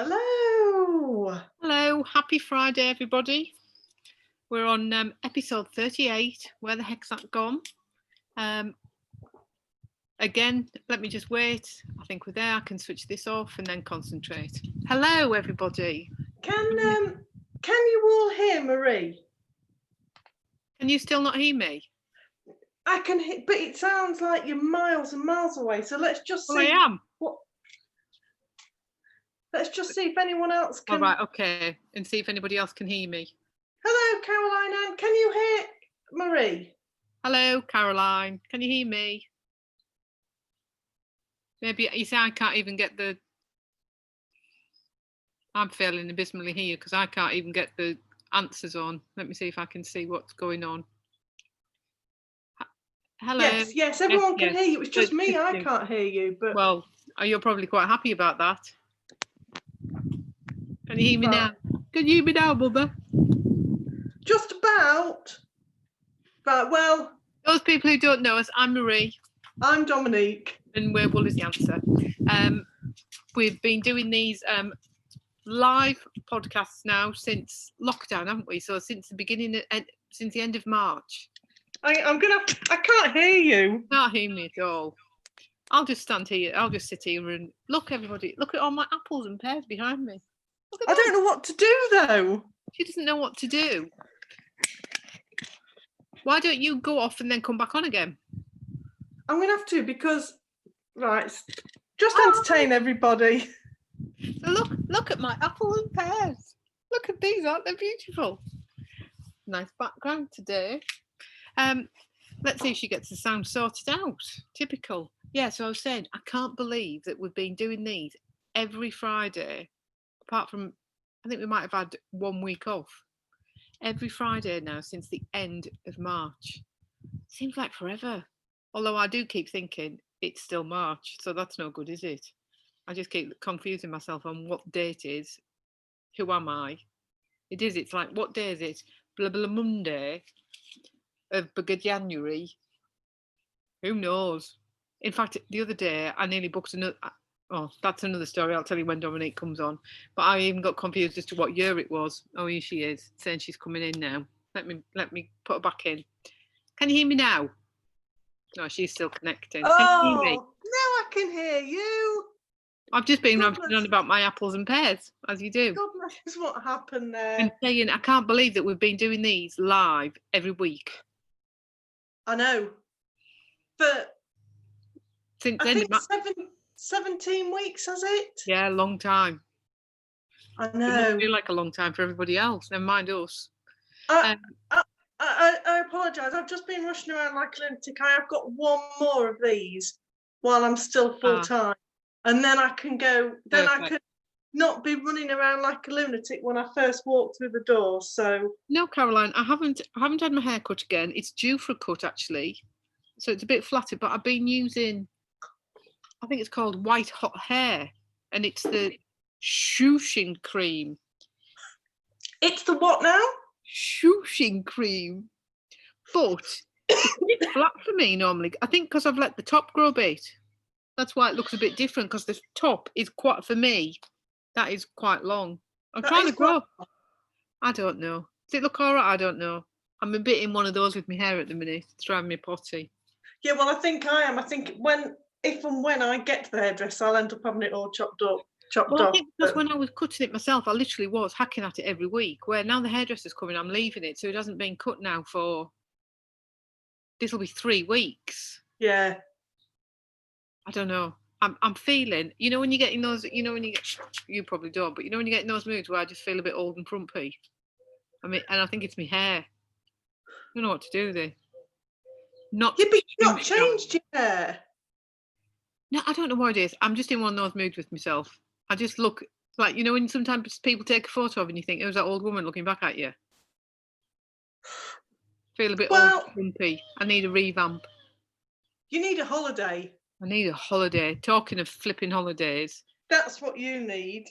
Hello. Hello, happy Friday, everybody. We're on episode 38. Where the heck's that gone? Again, let me just wait. I think we're there. I can switch this off and then concentrate. Hello, everybody. Can you all hear Marie? Can you still not hear me? I can hear, but it sounds like you're miles and miles away. So let's just see. Well, I am. Let's just see if anyone else can. All right, okay. And see if anybody else can hear me. Hello, Caroline Ann. Can you hear Marie? Hello, Caroline. Can you hear me? Maybe you say I can't even get the. I'm failing abysmally here because I can't even get the answers on. Let me see if I can see what's going on. Hello. Yes, everyone can hear you. It's just me. I can't hear you. But well, you're probably quite happy about that. Can you hear me now? Can you hear me now, Mother? Just about. But well, those people who don't know us, I'm Marie. I'm Dominique. And we're Wool is the answer. We've been doing these live podcasts now since lockdown, haven't we? So since the beginning, since the end of March. I can't hear you. Can't hear me at all. I'll just stand here. I'll just sit here and look, everybody. Look at all my apples and pears behind me. I don't know what to do though. She doesn't know what to do. Why don't you go off and then come back on again? I'm going to have to because, right, just entertain everybody. So look at my apples and pears. Look at these, aren't they beautiful? Nice background today. Let's see if she gets the sound sorted out. Typical. Yeah, so I was saying, I can't believe that we've been doing these every Friday, apart from, I think we might have had 1 week off. Every Friday now since the end of March. Seems like forever. Although I do keep thinking it's still March, so that's no good, is it? I just keep confusing myself on what date is. Who am I? It is, it's like, what day is it? Blah, blah, Monday of January. Who knows? In fact, the other day, I nearly booked another... Oh, that's another story. I'll tell you when Dominique comes on. But I even got confused as to what year it was. Oh, here she is, saying she's coming in now. Let me put her back in. Can you hear me now? No, she's still connecting. Oh, can you hear me? Now I can hear you. I've just been on about my apples and pears, as you do. God knows what happened there. And saying, I can't believe that we've been doing these live every week. I know. But since I think 17 weeks, has it? Yeah, a long time. I know. It must feel like a long time for everybody else. Never mind us. I apologise. I've just been rushing around like a lunatic. I have got one more of these while I'm still full time, and then I can go. Then perfect. I can not be running around like a lunatic when I first walk through the door. So no, Caroline, I haven't had my hair cut again. It's due for a cut actually, so it's a bit flattered. But I've been using, I think it's called White Hot Hair, and it's the shushing cream. It's the what now? Shushing cream. But it's a bit flat for me normally. I think because I've let the top grow a bit. That's why it looks a bit different, because the top is quite, for me, that is quite long. I'm trying to grow. I don't know. Does it look all right? I don't know. I'm a bit in one of those with my hair at the minute. It's driving me potty. Yeah, well, I think I am. I think if and when I get to the hairdresser, I'll end up having it all chopped off. I think because when I was cutting it myself, I literally was hacking at it every week. Where now the hairdresser's coming, I'm leaving it, so it hasn't been cut now for. This will be 3 weeks. Yeah. I don't know. I'm feeling. You know when you get in those. You know when you get. You probably don't, but you know when you get in those moods where I just feel a bit old and frumpy. I mean, and I think it's my hair. I don't know what to do there. Yeah, but you've not changed your hair. No, I don't know what it is. I'm just in one of those moods with myself. I just look like, you know, when sometimes people take a photo of and you think, who's that old woman looking back at you? Feel a bit old and frumpy. I need a revamp. You need a holiday. I need a holiday. Talking of flipping holidays. That's what you need.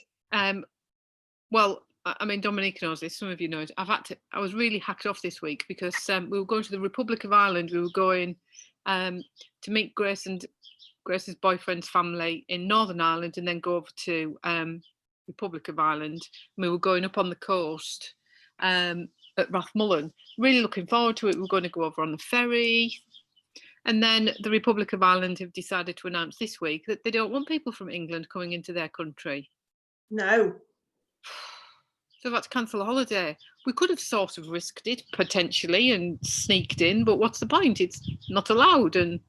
Well, I mean, Dominique knows this. Some of you know it. I was really hacked off this week because we were going to the Republic of Ireland. We were going to meet Grace's boyfriend's family in Northern Ireland, and then go over to Republic of Ireland. We were going up on the coast at Rathmullen. Really looking forward to it. We're going to go over on the ferry. And then the Republic of Ireland have decided to announce this week that they don't want people from England coming into their country. No. So that's cancel a holiday. We could have sort of risked it potentially and sneaked in, but what's the point? It's not allowed. And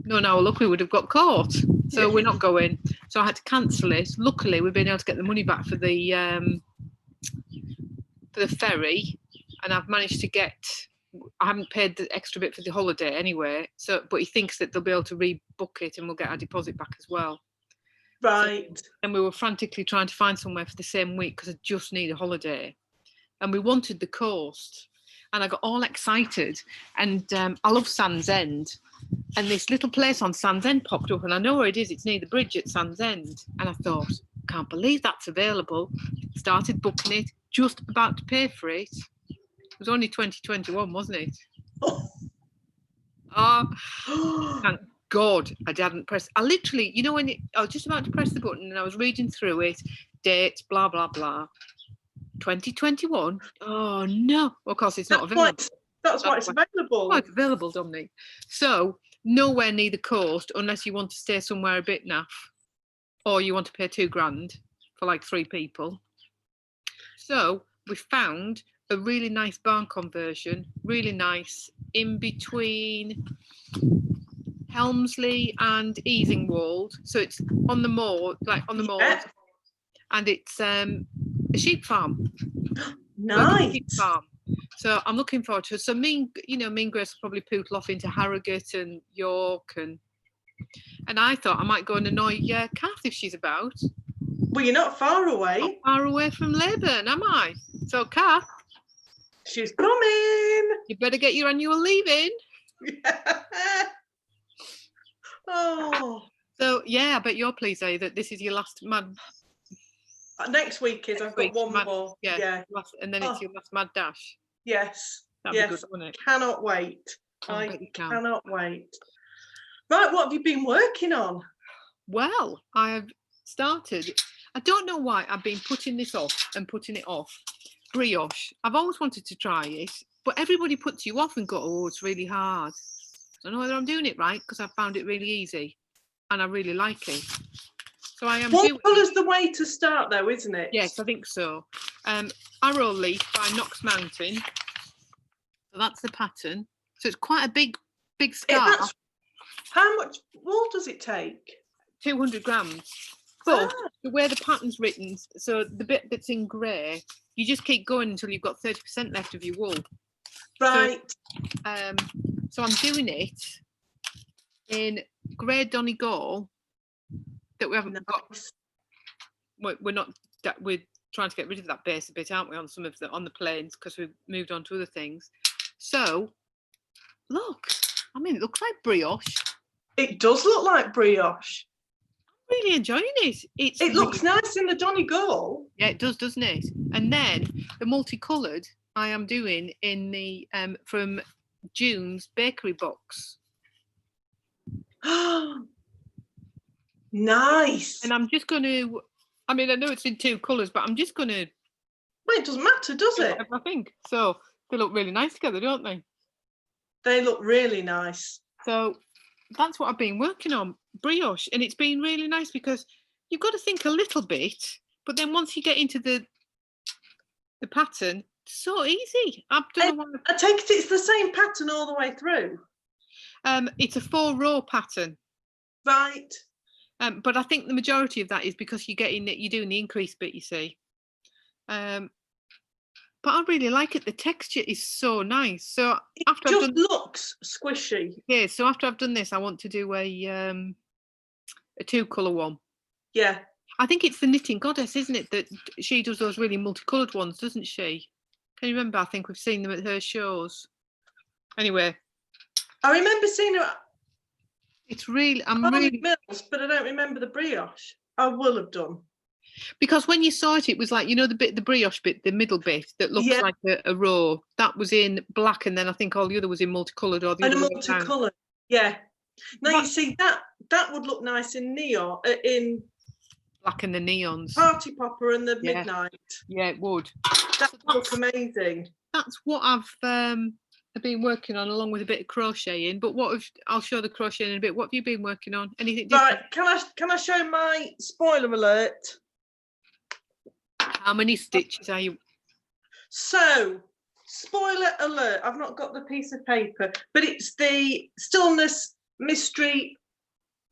no, look, we would have got caught. So we're not going. So I had to cancel it. Luckily, we've been able to get the money back for the ferry, and I've managed to get. I haven't paid the extra bit for the holiday anyway. So, but he thinks that they'll be able to rebook it, and we'll get our deposit back as well. Right. So, and we were frantically trying to find somewhere for the same week because I just need a holiday, and we wanted the coast. And I got all excited, and I love Sands End, and this little place on Sands End popped up, and I know where it is. It's near the bridge at Sands End, and I thought, can't believe that's available. Started booking it, just about to pay for it. It was only 2021, wasn't it? Oh, thank God I didn't press. I literally, you know, when I was just about to press the button and I was reading through it, dates, blah, blah, blah. 2021. Oh, no. Well, of course, it's not available. That's why it's available. Why it's available, Dominique. So, nowhere near the coast unless you want to stay somewhere a bit naff or you want to pay £2,000 for like 3 people. So, we found a really nice barn conversion, really nice, in between Helmsley and Easingwold. So it's on the moor, like on the moors, and it's a sheep farm. Nice. Sheep farm. So I'm looking forward to it. So me and Grace will probably poodle off into Harrogate and York, and I thought I might go and annoy Kath if she's about. Well, you're not far away. Not far away from Leyburn, am I? So Kath, she's coming. You better get your annual leave in. Oh. So yeah, I bet you're pleased, that this is your last mad. Next week is I've got one more. Yeah. And then it's your last mad dash. Yes. That'd be good, wouldn't it? Cannot wait. I cannot wait. Right, what have you been working on? Well, I have started. I don't know why I've been putting this off and putting it off. Brioche. I've always wanted to try it, but everybody puts you off and go, oh, it's really hard. I don't know whether I'm doing it right because I found it really easy and I really like it. So I am. Watercolour's the way to start though, isn't it? Yes, I think so. Arrowleaf by Knox Mountain. So that's the pattern. So it's quite a big scarf. How much wool does it take? 200 grams. But the way the pattern's written, so the bit that's in grey, you just keep going until you've got 30% left of your wool. Right. So I'm doing it in grey Donegal that we haven't got. We're trying to get rid of that base a bit, aren't we, on some of on the plains because we've moved on to other things. So look, I mean, it looks like brioche. It does look like brioche. I'm really enjoying it. It looks nice in the Donegal. Yeah, it does, doesn't it? And then the multicoloured I am doing in the from June's bakery box. Nice. And I'm just going to, I mean, I know it's in 2 colours, but I'm just going to. Well, it doesn't matter, does it? I think so. They look really nice together, don't they? They look really nice. So that's what I've been working on, brioche, and it's been really nice because you've got to think a little bit, but then once you get into the pattern, it's so easy. I don't know why. I take it it's the same pattern all the way through. It's a 4-row pattern. Right. But I think the majority of that is because you're doing the increase bit, you see. But I really like it. The texture is so nice. So after it just looks squishy. Yeah. So after I've done this, I want to do a 2-colour one. Yeah. I think it's the Knitting Goddess, isn't it? That she does those really multicoloured ones, doesn't she? Can you remember? I think we've seen them at her shows. Anyway. I remember seeing her. It's really, Mills, but I don't remember the brioche. I will have done. Because when you saw it, it was like, you know, the brioche bit, the middle bit that looks like a row. That was in black, and then I think all the other was in multicoloured or the other. And multicoloured, yeah. Now you see that would look nice in neon, in Black and the neons. Party Popper and the Midnight. Yeah, it would. That would look amazing. That's what I've been working on, along with a bit of crocheting. But I'll show the crocheting in a bit. What have you been working on? Anything different? Right, can I show my spoiler alert? How many stitches are you? So, spoiler alert, I've not got the piece of paper, but it's the Stillness Mystery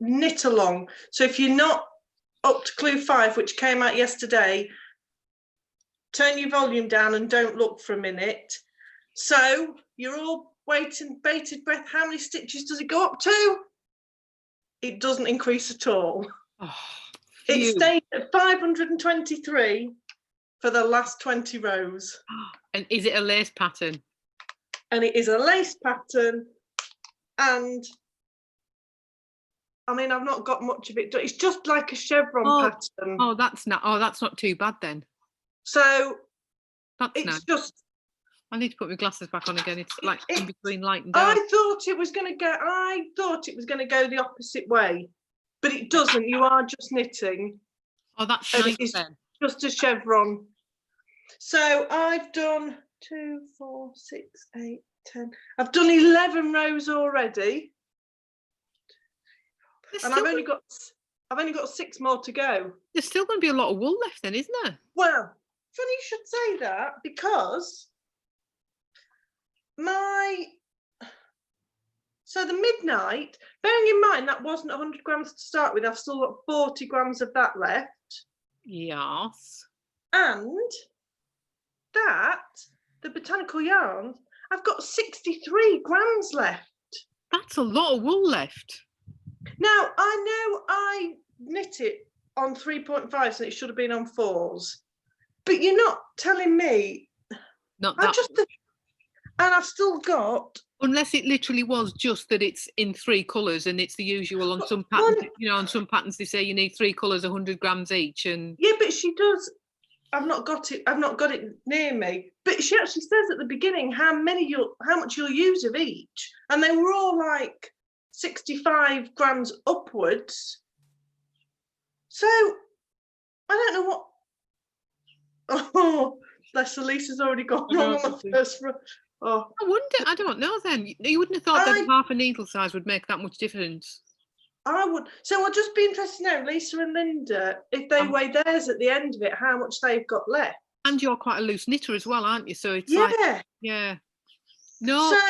Knit Along. So if you're not up to clue 5, which came out yesterday, turn your volume down and don't look for a minute. So you're all waiting, bated breath. How many stitches does it go up to? It doesn't increase at all. Oh, it stayed at 523 for the last 20 rows. And is it a lace pattern? And it is a lace pattern. And I mean, I've not got much of it. It's just like a chevron pattern. Oh, that's not too bad then. So that's it's nice. Just. I need to put my glasses back on again. It's like in between light and dark. I thought it was going to go the opposite way, but it doesn't. You are just knitting. Oh, that's nice then. Just a chevron. So I've done 2, 4, 6, 8, 10. I've done 11 rows already. And I've only got 6 more to go. There's still going to be a lot of wool left then, isn't there? Well, funny you should say that, because the Midnight, bearing in mind that wasn't 100 grams to start with, I've still got 40 grams of that left. Yes. And the Botanical Yarns, I've got 63 grams left. That's a lot of wool left. Now, I know I knit it on 3.5s and it should have been on 4s, but you're not telling me. Not that. And I've still got. Unless it literally was just that it's in 3 colours and it's the usual on some patterns. On some patterns they say you need 3 colours, 100 grams each. And yeah, but she does. I've not got it near me. But she actually says at the beginning how much you'll use of each, and they were all like 65 grams upwards. So I don't know what. Oh, bless her, Lisa's already gone wrong on my first row. Oh. I don't know then. You wouldn't have thought that half a needle size would make that much difference. I would. So I'll just be interested to know, Lisa and Linda, if they weigh theirs at the end of it, how much they've got left. And you're quite a loose knitter as well, aren't you? So it's No, so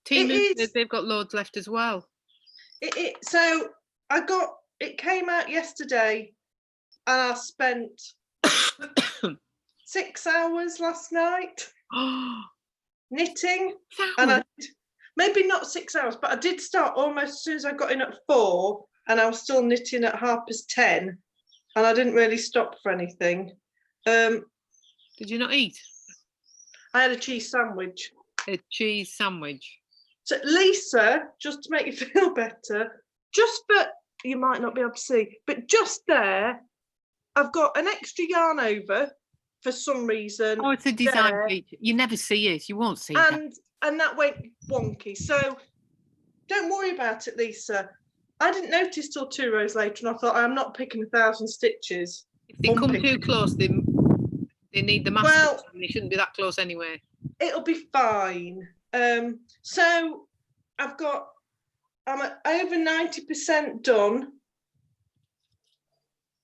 Team they've got loads left as well. So it came out yesterday and I spent 6 hours last night knitting. And maybe not 6 hours, but I did start almost as soon as I got in at 4 and I was still knitting at 10:30 and I didn't really stop for anything. Did you not eat? I had a cheese sandwich. A cheese sandwich. So Lisa, just to make you feel better, you might not be able to see, but just there, I've got an extra yarn over for some reason. Oh, it's a design feature. You never see it. You won't see it. And that went wonky. So don't worry about it, Lisa. I didn't notice till 2 rows later, and I thought I'm not picking 1,000 stitches. If they come too close, they need the master. Well, they shouldn't be that close anyway. It'll be fine. So I'm at over 90% done.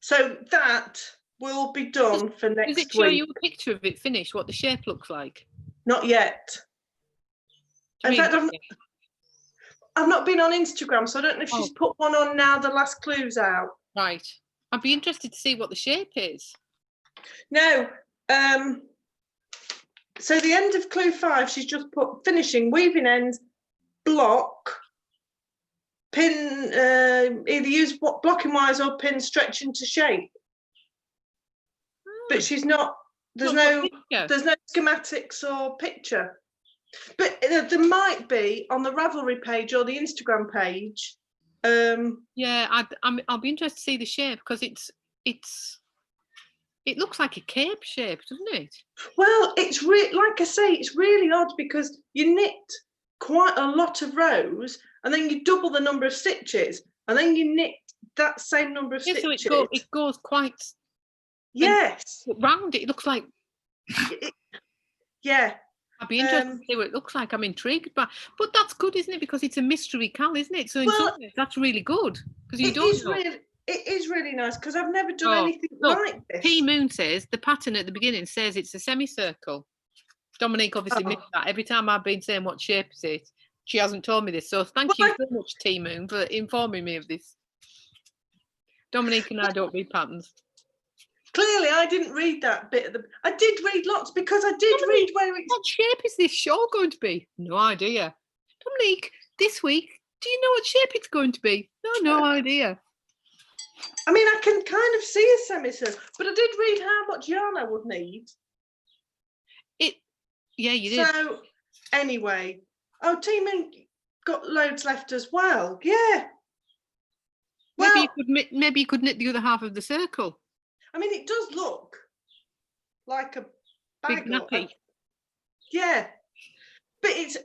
So that will be done for next week. Does it show you a picture of it finished, what the shape looks like? Not yet. In fact, I've not been on Instagram, so I don't know if she's put one on now. The last clue's out. Right. I'd be interested to see what the shape is. No. So the end of clue 5, she's just put finishing, weaving ends, block, pin, either use blocking wires or pin stretch into shape. But she's not, there's no schematics or picture. But there might be on the Ravelry page or the Instagram page. Yeah, I'll be interested to see the shape, because it looks like a cape shape, doesn't it? Well, it's like I say, it's really odd because you knit quite a lot of rows and then you double the number of stitches and then you knit that same number of stitches. So it goes quite round. It looks like. Yeah. I'd be interested to see what it looks like. I'm intrigued, but that's good, isn't it? Because it's a mystery cal, isn't it? So in some ways, that's really good because you don't know. It is really nice because I've never done anything like this. T Moon says the pattern at the beginning says it's a semicircle. Dominique obviously missed that. Every time I've been saying what shape is it, she hasn't told me this. So thank you so much, T Moon, for informing me of this. Dominique and I don't read patterns. Clearly, I didn't read that bit. I did read lots because I did read where it's... What shape is this shawl going to be? No idea. Dominique, this week, do you know what shape it's going to be? No idea. I mean, I can kind of see a semicircle, but I did read how much yarn I would need. Yeah, you did. So, anyway. Oh, T-Moon got loads left as well. Yeah. Well, maybe you could knit the other half of the circle. I mean, it does look like a bag. Big nappy. Yeah. But it's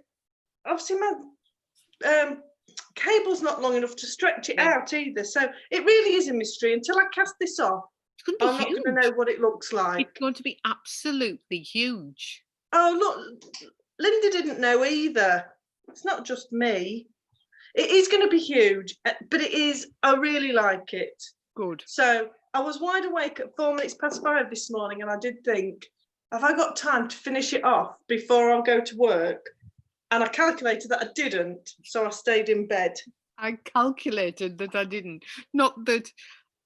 obviously my cable's not long enough to stretch it out either. So it really is a mystery. Until I cast this off, I'm not going to know what it looks like. It's going to be absolutely huge. Oh, look, Linda didn't know either. It's not just me. It is going to be huge, but I really like it. Good. So I was wide awake at 5:04 this morning, and I did think, have I got time to finish it off before I go to work? And I calculated that I didn't, so I stayed in bed. I calculated that I didn't. Not that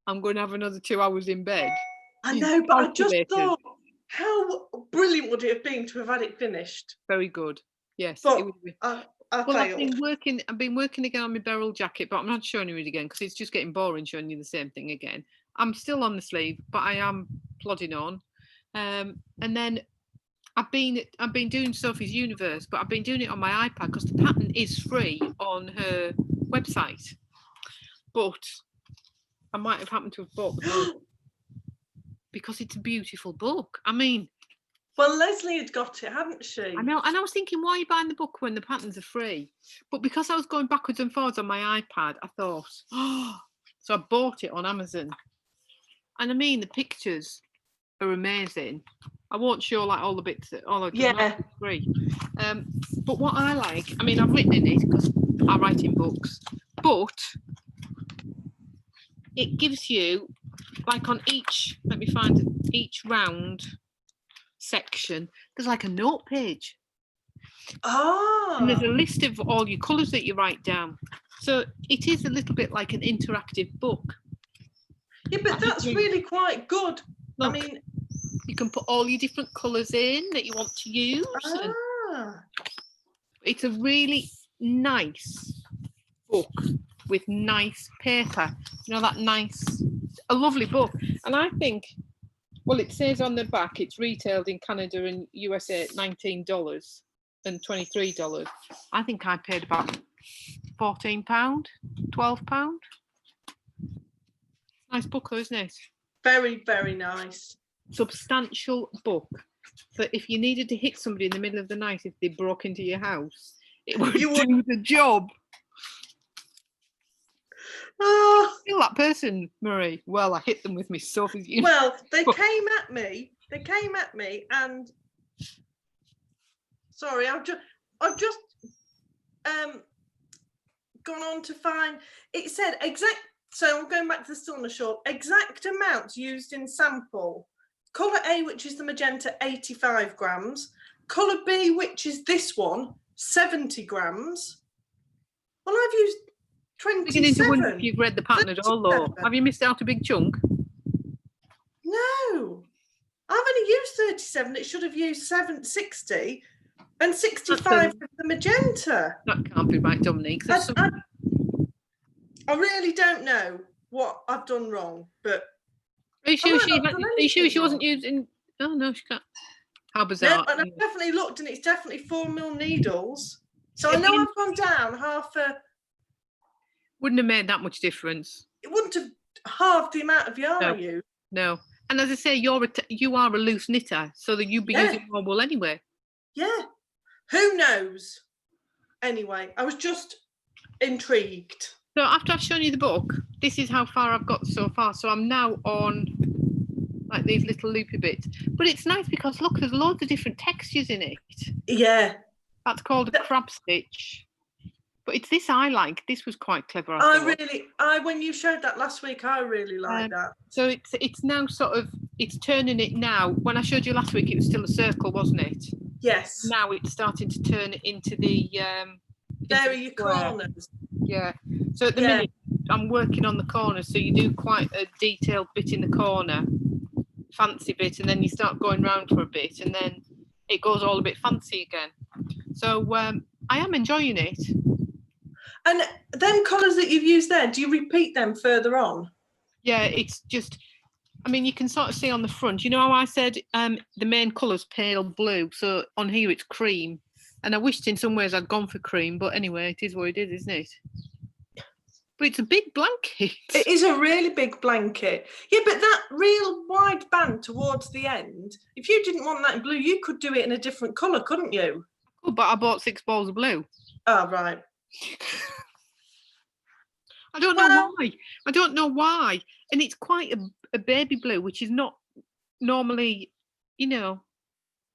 I'm going to have another 2 hours in bed. I know, but I just thought, how brilliant would it have been to have had it finished? Very good. Yes. But it would be. I failed. I've been working again on my beryl jacket, but I'm not showing you it again because it's just getting boring showing you the same thing again. I'm still on the sleeve, but I am plodding on. And then I've been doing Sophie's Universe, but I've been doing it on my iPad because the pattern is free on her website. But I might have happened to have bought the book because it's a beautiful book. I mean, well, Leslie had got it, hadn't she? I know, and I was thinking, why are you buying the book when the patterns are free? But because I was going backwards and forwards on my iPad, I thought, so I bought it on Amazon. And I mean, the pictures are amazing. I won't show like all the bits that free. But what I like, I mean, I've written in it because I write in books, but it gives you like on each, let me find each round section, there's like a note page. And there's a list of all your colours that you write down. So it is a little bit like an interactive book. Yeah, but that's really quite good. Look, I mean, you can put all your different colours in that you want to use. It's a really nice book with nice paper. You know, a lovely book. And I think, well, it says on the back it's retailed in Canada and USA at $19 and $23. I think I paid about £14, £12. Nice book though, isn't it? Very, very nice. Substantial book. So if you needed to hit somebody in the middle of the night if they broke into your house, it would do the job. Feel that person, Marie. Well, I hit them with my Sophie's Universe. Well, they came at me, and sorry, I've just gone on to find. It said exact. So I'm going back to the Stillness Shawl. Exact amounts used in sample. Colour A, which is the magenta, 85 grams. Colour B, which is this one, 70 grams. Well, I've used 27. Beginning to wonder if you've read the pattern at all, though. Have you missed out a big chunk? No. I've only used 37. It should have used 60 and 65 of the magenta. That can't be right, Dominique. I really don't know what I've done wrong, but are you sure she wasn't using? Oh no, she can't. How bizarre! No, and I've definitely looked, and it's definitely 4mm needles. So I know I've gone down half a. Wouldn't have made that much difference. It wouldn't have halved the amount of yarn I used. No, and as I say, you are a loose knitter, so that you'd be using more wool anyway. Yeah, who knows? Anyway, I was just intrigued. So after I've shown you the book, this is how far I've got so far. So I'm now on like these little loopy bits. But it's nice because look, there's loads of different textures in it. Yeah. That's called a crab stitch. But it's this I like. This was quite clever. When you showed that last week, I really like that. So it's now sort of, it's turning it now. When I showed you last week, it was still a circle, wasn't it? Yes. Now it's starting to turn it into the there are your corners. Yeah. So at the minute, I'm working on the corners. So you do quite a detailed bit in the corner, fancy bit, and then you start going round for a bit, and then it goes all a bit fancy again. So I am enjoying it. And them colours that you've used there, do you repeat them further on? Yeah, it's just, I mean, you can sort of see on the front, you know how I said the main colour's pale blue, so on here it's cream. And I wished in some ways I'd gone for cream, but anyway, it is what it is, isn't it? But it's a big blanket. It is a really big blanket. Yeah, but that real wide band towards the end, if you didn't want that in blue, you could do it in a different colour, couldn't you? Oh, but I bought 6 balls of blue. Oh, right. I don't know why. I don't know why. And it's quite a baby blue, which is not normally, you know.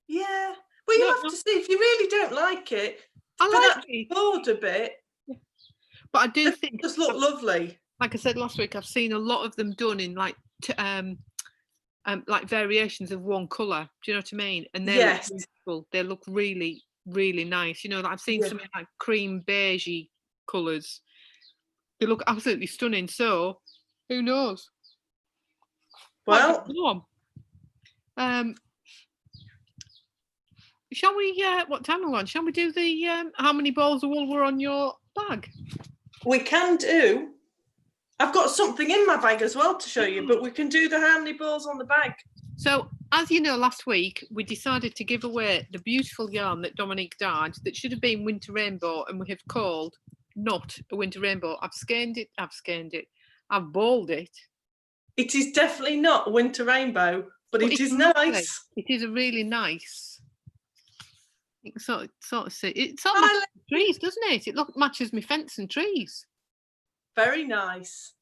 Yeah. Well, you have to see. If you really don't like it, I like it. Border bit. Yeah. But I do think it does look lovely. Like I said last week, I've seen a lot of them done in like variations of one colour. Do you know what I mean? And they look beautiful. They look really, really nice. You know, I've seen something like cream beigey colours. They look absolutely stunning. So, who knows? Well, shall we? What time are we on? Shall we do the how many balls of wool were on your bag? We can do. I've got something in my bag as well to show you, but we can do the how many balls on the bag. So, as you know, last week we decided to give away the beautiful yarn that Dominique dyed that should have been Winter Rainbow, and we have called not a Winter Rainbow. I've scanned it. I've balled it. It is definitely not a Winter Rainbow, but it is nice. It is a really nice. It sort of see. It sort of matches trees, doesn't it? It matches my fence and trees. Very nice.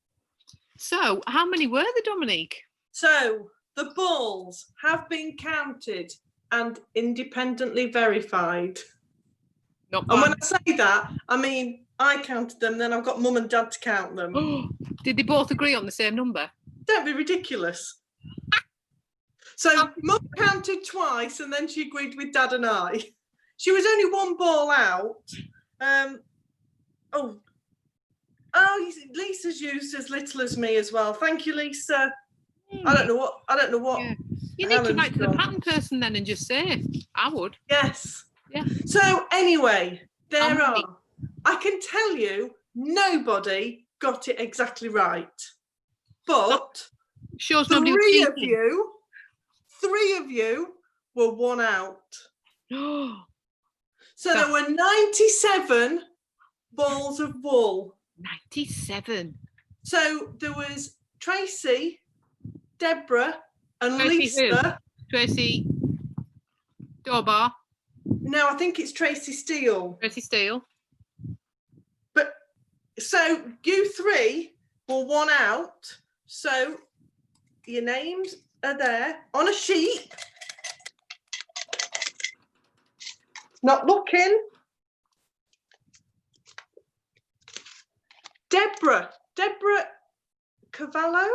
So, how many were there, Dominique? So, the balls have been counted and independently verified. Not and when I say that, I mean I counted them, then I've got Mum and Dad to count them. Did they both agree on the same number? Don't be ridiculous. So Mum counted twice and then she agreed with Dad and I. She was only one ball out. Lisa's used as little as me as well. Thank you, Lisa. I don't know what. Yeah. You need to write to the pattern person then and just say, I would. Yes. Yeah. So anyway, I can tell you nobody got it exactly right. But shows three of you were one out. So there were 97 balls of wool. 97. So there was Tracy, Deborah, and Lisa. Tracy Dobar. No, I think it's Tracy Steele. Tracy Steele. But so you three were one out. So your names are there on a sheet. Not looking. Deborah Cavallo.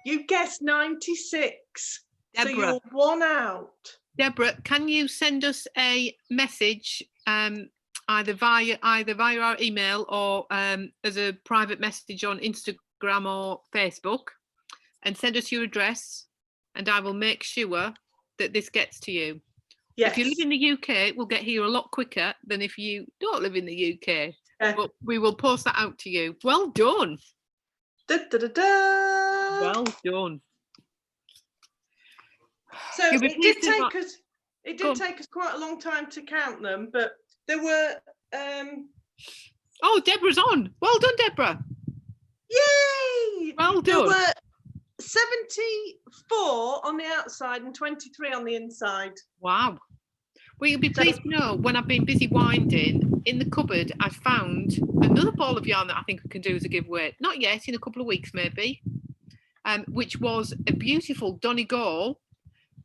You guessed 96. Deborah. So you're one out. Deborah, can you send us a message either via our email or as a private message on Instagram or Facebook, and send us your address, and I will make sure that this gets to you. Yes. If you live in the UK, it will get here a lot quicker than if you don't live in the UK. But we will post that out to you. Well done. Da, da, da, da. Well done. So it did take us quite a long time to count them, but there were Oh, Deborah's on. Well done, Deborah. Yay! Well done. There were 74 on the outside and 23 on the inside. Wow. Well, you'll be pleased to know when I've been busy winding, in the cupboard, I found another ball of yarn that I think we can do as a giveaway. Not yet, in a couple of weeks maybe, which was a beautiful Donegal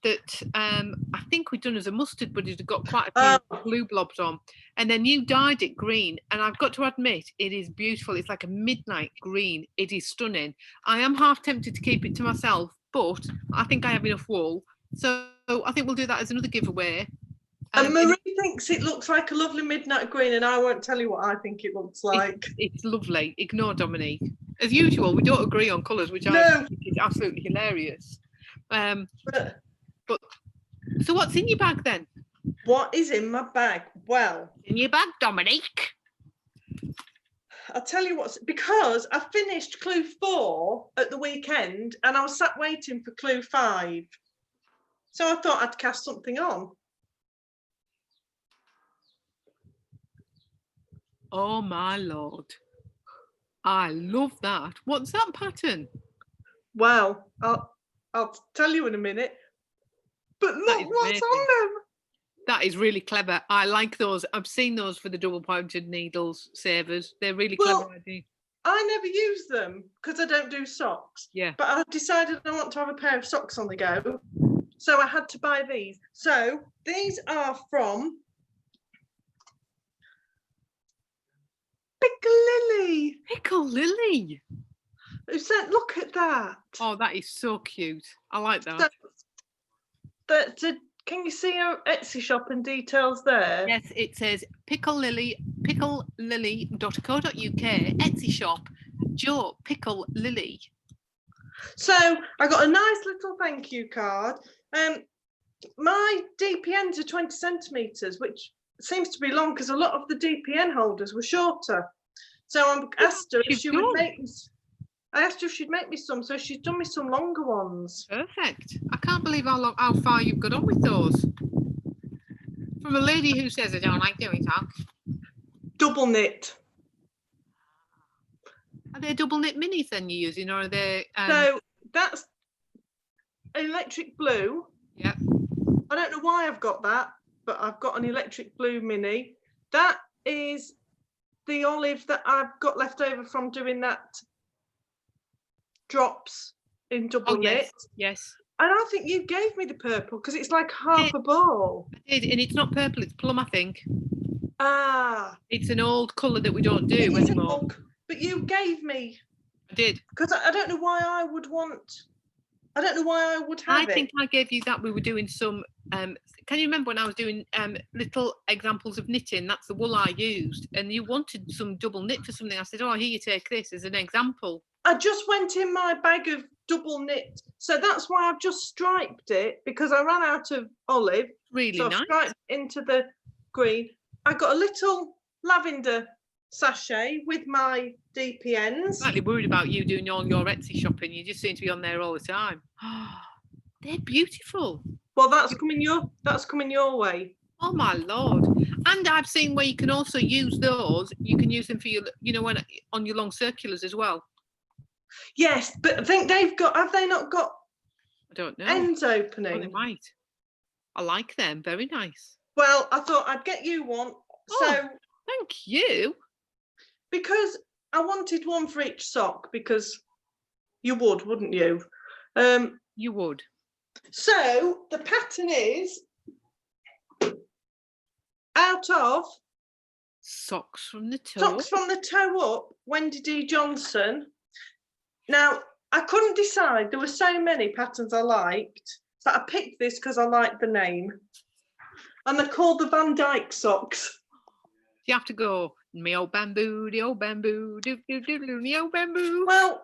that I think we'd done as a mustard, but it had got quite a few blue blobs on. And then you dyed it green, and I've got to admit, it is beautiful. It's like a midnight green. It is stunning. I am half tempted to keep it to myself, but I think I have enough wool. So I think we'll do that as another giveaway. And Marie thinks it looks like a lovely midnight green, and I won't tell you what I think it looks like. It's lovely. Ignore Dominique. As usual, we don't agree on colours, which I think is absolutely hilarious. But so what's in your bag then? What is in my bag? Well, in your bag, Dominique. I'll tell you what's, because I finished clue 4 at the weekend and I was sat waiting for clue 5. So I thought I'd cast something on. Oh my Lord. I love that. What's that pattern? Well, I'll tell you in a minute. But look what's on them. That is really clever. I like those. I've seen those for the double pointed needles savers. They're really clever. I never use them because I don't do socks. Yeah. But I've decided I want to have a pair of socks on the go. So I had to buy these. So these are from Pickle Lily. Pickle Lily. Who said, look at that. Oh, that is so cute. I like that. Can you see her Etsy shop and details there? Yes, it says Pickle Lily, picklelily.co.uk, Etsy shop, Joe Pickle Lily. So I got a nice little thank you card. My DPNs are 20 centimetres, which seems to be long because a lot of the DPN holders were shorter. So I asked her if she would make me. I asked her if she'd make me some, so she's done me some longer ones. Perfect. I can't believe how far you've got on with those. From a lady who says I don't like doing that. Double knit. Are they double knit minis then you're using, or are they? So that's electric blue. Yeah. I don't know why I've got that, but I've got an electric blue mini. That is the olive that I've got left over from doing that drops in double knit. Yes. And I think you gave me the purple because it's like half a ball. I did, and it's not purple, it's plum, I think. Ah. It's an old colour that we don't do anymore. But you gave me. I did. Because I don't know why I would want. I don't know why I would have it. I think I gave you that. We were doing some. Can you remember when I was doing little examples of knitting? That's the wool I used, and you wanted some double knit for something. I said, "Oh, here you take this as an example." I just went in my bag of double knit, so that's why I've just striped it because I ran out of olive. Really so nice. I've striped into the green. I got a little lavender sachet with my DPNs. I'm slightly worried about you doing all your Etsy shopping. You just seem to be on there all the time. They're beautiful. Well, that's coming your way. Oh my Lord. And I've seen where you can also use those. You can use them for your, when on your long circulars as well. Yes, but I think have they not got I don't know. ends opening? Oh, they might. I like them. Very nice. Well, I thought I'd get you one. Oh, so thank you. Because I wanted one for each sock because you would, wouldn't you? You would. So the pattern is out of Socks from the Toe. Socks from the Toe Up, Wendy D. Johnson. Now, I couldn't decide. There were so many patterns I liked. So I picked this because I liked the name. And they're called the Van Dyke socks. You have to go, me old bamboo, the old bamboo, do do do do, the old bamboo. Well,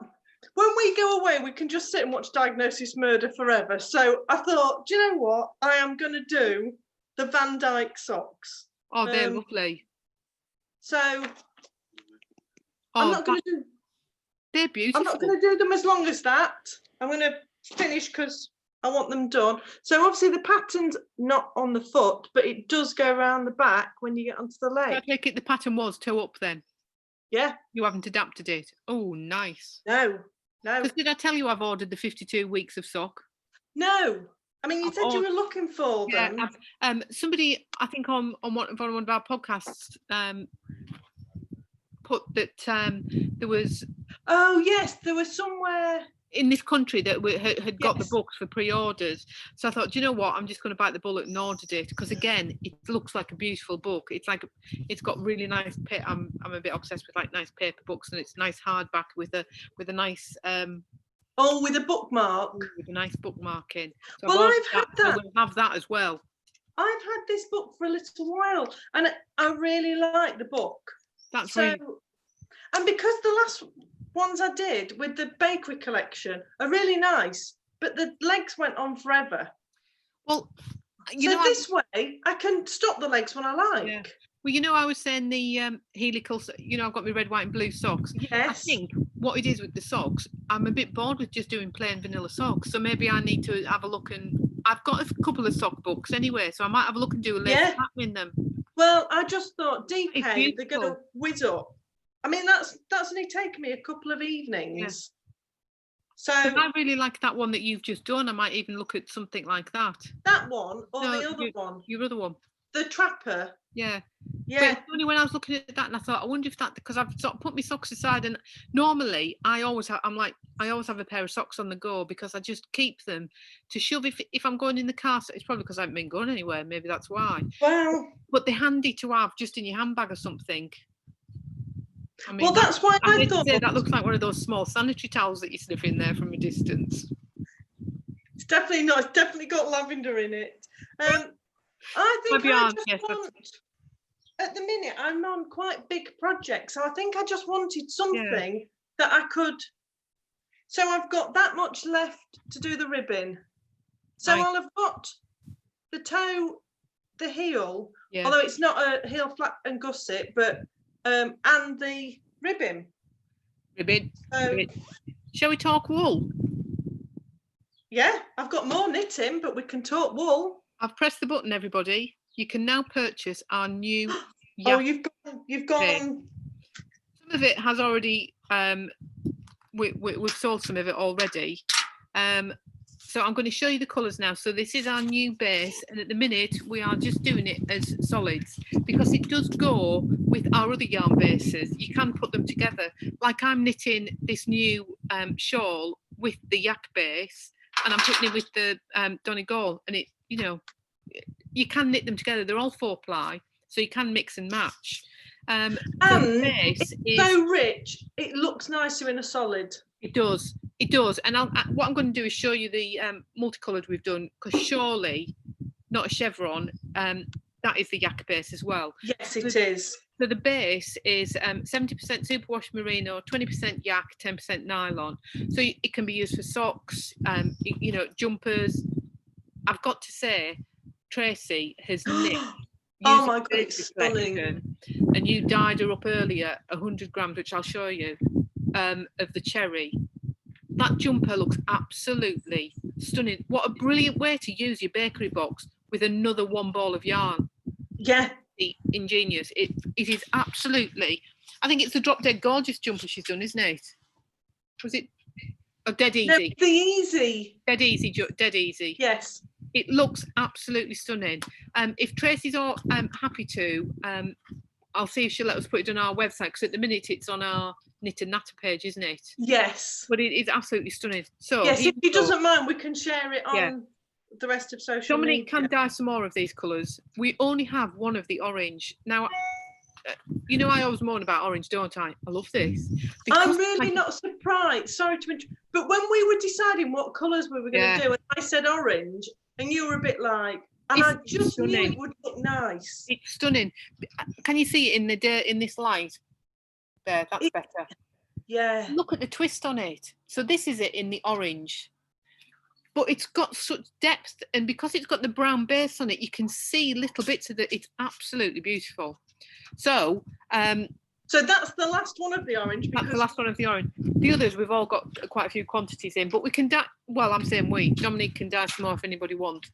when we go away, we can just sit and watch Diagnosis Murder forever. So I thought, do you know what? I am going to do the Van Dyke socks. Oh, they're lovely. So I'm not going to do. They're beautiful. I'm not going to do them as long as that. I'm going to finish because I want them done. So obviously the pattern's not on the foot, but it does go around the back when you get onto the leg. I take it the pattern was toe up then? Yeah. You haven't adapted it? Oh, nice. No. Because did I tell you I've ordered the 52 weeks of sock? No. I mean, you said you were looking for them. Somebody, I think on one of our podcasts, put that there was. Oh yes, there was somewhere in this country that had got the books for pre-orders. So I thought, do you know what? I'm just going to bite the bullet and order it, because again, it looks like a beautiful book. It's got really nice. I'm a bit obsessed with like nice paper books, and it's nice hardback with a nice. With a bookmark. With a nice bookmarking. So well, I've had that. So we'll have that as well. I've had this book for a little while, and I really like the book. That's so. Really... And because the last ones I did with the bakery collection are really nice, but the legs went on forever. Well, this way I can stop the legs when I like. Yeah. Well, I was saying the helical, I've got my red, white and blue socks. Yes. I think what it is with the socks, I'm a bit bored with just doing plain vanilla socks. So maybe I need to have a look, and I've got a couple of sock books anyway, so I might have a look and do a lace pattern in them. Well, I just thought DK, they're going to whiz up. I mean, that's only taken me a couple of evenings. Yeah. So I really like that one that you've just done. I might even look at something like that. That one or the other one? Your other one. The Trapper. Yeah. Yeah. But only when I was looking at that, and I thought, I wonder if that, because I've sort of put my socks aside, and normally I always have a pair of socks on the go, because I just keep them to shove if I'm going in the car. So it's probably because I haven't been going anywhere. Maybe that's why. Well, but they're handy to have just in your handbag or something. I mean, well, that's why I thought that looks like one of those small sanitary towels that you sniff in there from a distance. It's definitely not. It's definitely got lavender in it. I think at the minute I'm on quite big projects, so I think I just wanted something that I could. So I've got that much left to do the ribbon. So I'll have got the toe, the heel, although it's not a heel flat and gusset, but. And the ribbon. Shall we talk wool? Yeah, I've got more knitting, but we can talk wool. I've pressed the button, everybody. You can now purchase our new. You've gone. Some of it has already. We've sold some of it already. So I'm going to show you the colours now. So this is our new base, and at the minute we are just doing it as solids, because it does go with our other yarn bases. You can put them together. Like I'm knitting this new shawl with the yak base, and I'm putting it with the Donegal, and it, you can knit them together. They're all 4-ply, so you can mix and match. And it's so rich, it looks nicer in a solid. It does. And what I'm going to do is show you the multicoloured we've done, because surely, not a chevron, that is the yak base as well. Yes, it is. So the base is 70% superwash merino, 20% yak, 10% nylon. So it can be used for socks, jumpers. I've got to say, Tracy has knit. Oh my God, it's stunning. And you dyed her up earlier, 100 grams, which I'll show you, of the cherry. That jumper looks absolutely stunning. What a brilliant way to use your bakery box with another one ball of yarn. Yeah. Ingenious. It is absolutely, I think it's a drop dead gorgeous jumper she's done, isn't it? Was it? Oh, dead easy. The easy. Dead easy. Yes. It looks absolutely stunning. If Tracy's all happy to, I'll see if she'll let us put it on our website, because at the minute it's on our Knit and Natter page, isn't it? Yes. But it is absolutely stunning. So yes, if she doesn't mind, we can share it on the rest of social Dominique media. can dye some more of these colours. We only have one of the orange. Now, I always moan about orange, don't I? I love this. I'm really not surprised. Sorry to interrupt. But when we were deciding what colours we were going to do, and I said orange, and you were a bit like, and I just stunning. knew it would look nice. It's stunning. Can you see it in this light? There, that's better. Yeah. Look at the twist on it. So this is it in the orange. But it's got such depth, and because it's got the brown base on it, you can see little bits of it. It's absolutely beautiful. So that's the last one of the orange. That's the last one of the orange. The others we've all got quite a few quantities in, but we can dye. Well, I'm saying we. Dominique can dye some more if anybody wants.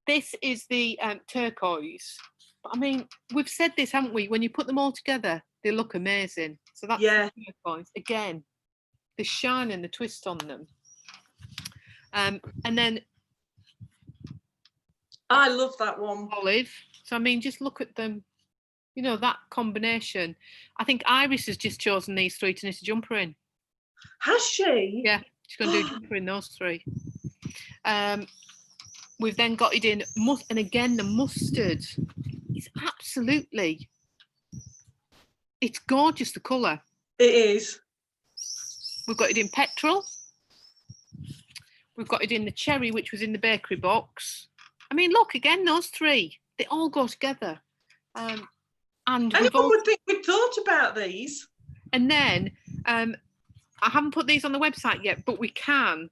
This is the turquoise. But I mean, we've said this, haven't we? When you put them all together, they look amazing. So that's the turquoise. Again, the shine and the twist on them. And then I love that one. Olive. So I mean, just look at them. You know, that combination. I think Iris has just chosen these 3 to knit a jumper in. Has she? Yeah, she's going to do a jumper in those 3. We've then got it in and again the mustard is absolutely. It's gorgeous, the colour. It is. We've got it in petrol. We've got it in the cherry, which was in the bakery box. I mean, look, again, those 3, they all go together. And anyone would think we'd thought about these. And then, I haven't put these on the website yet, but we can,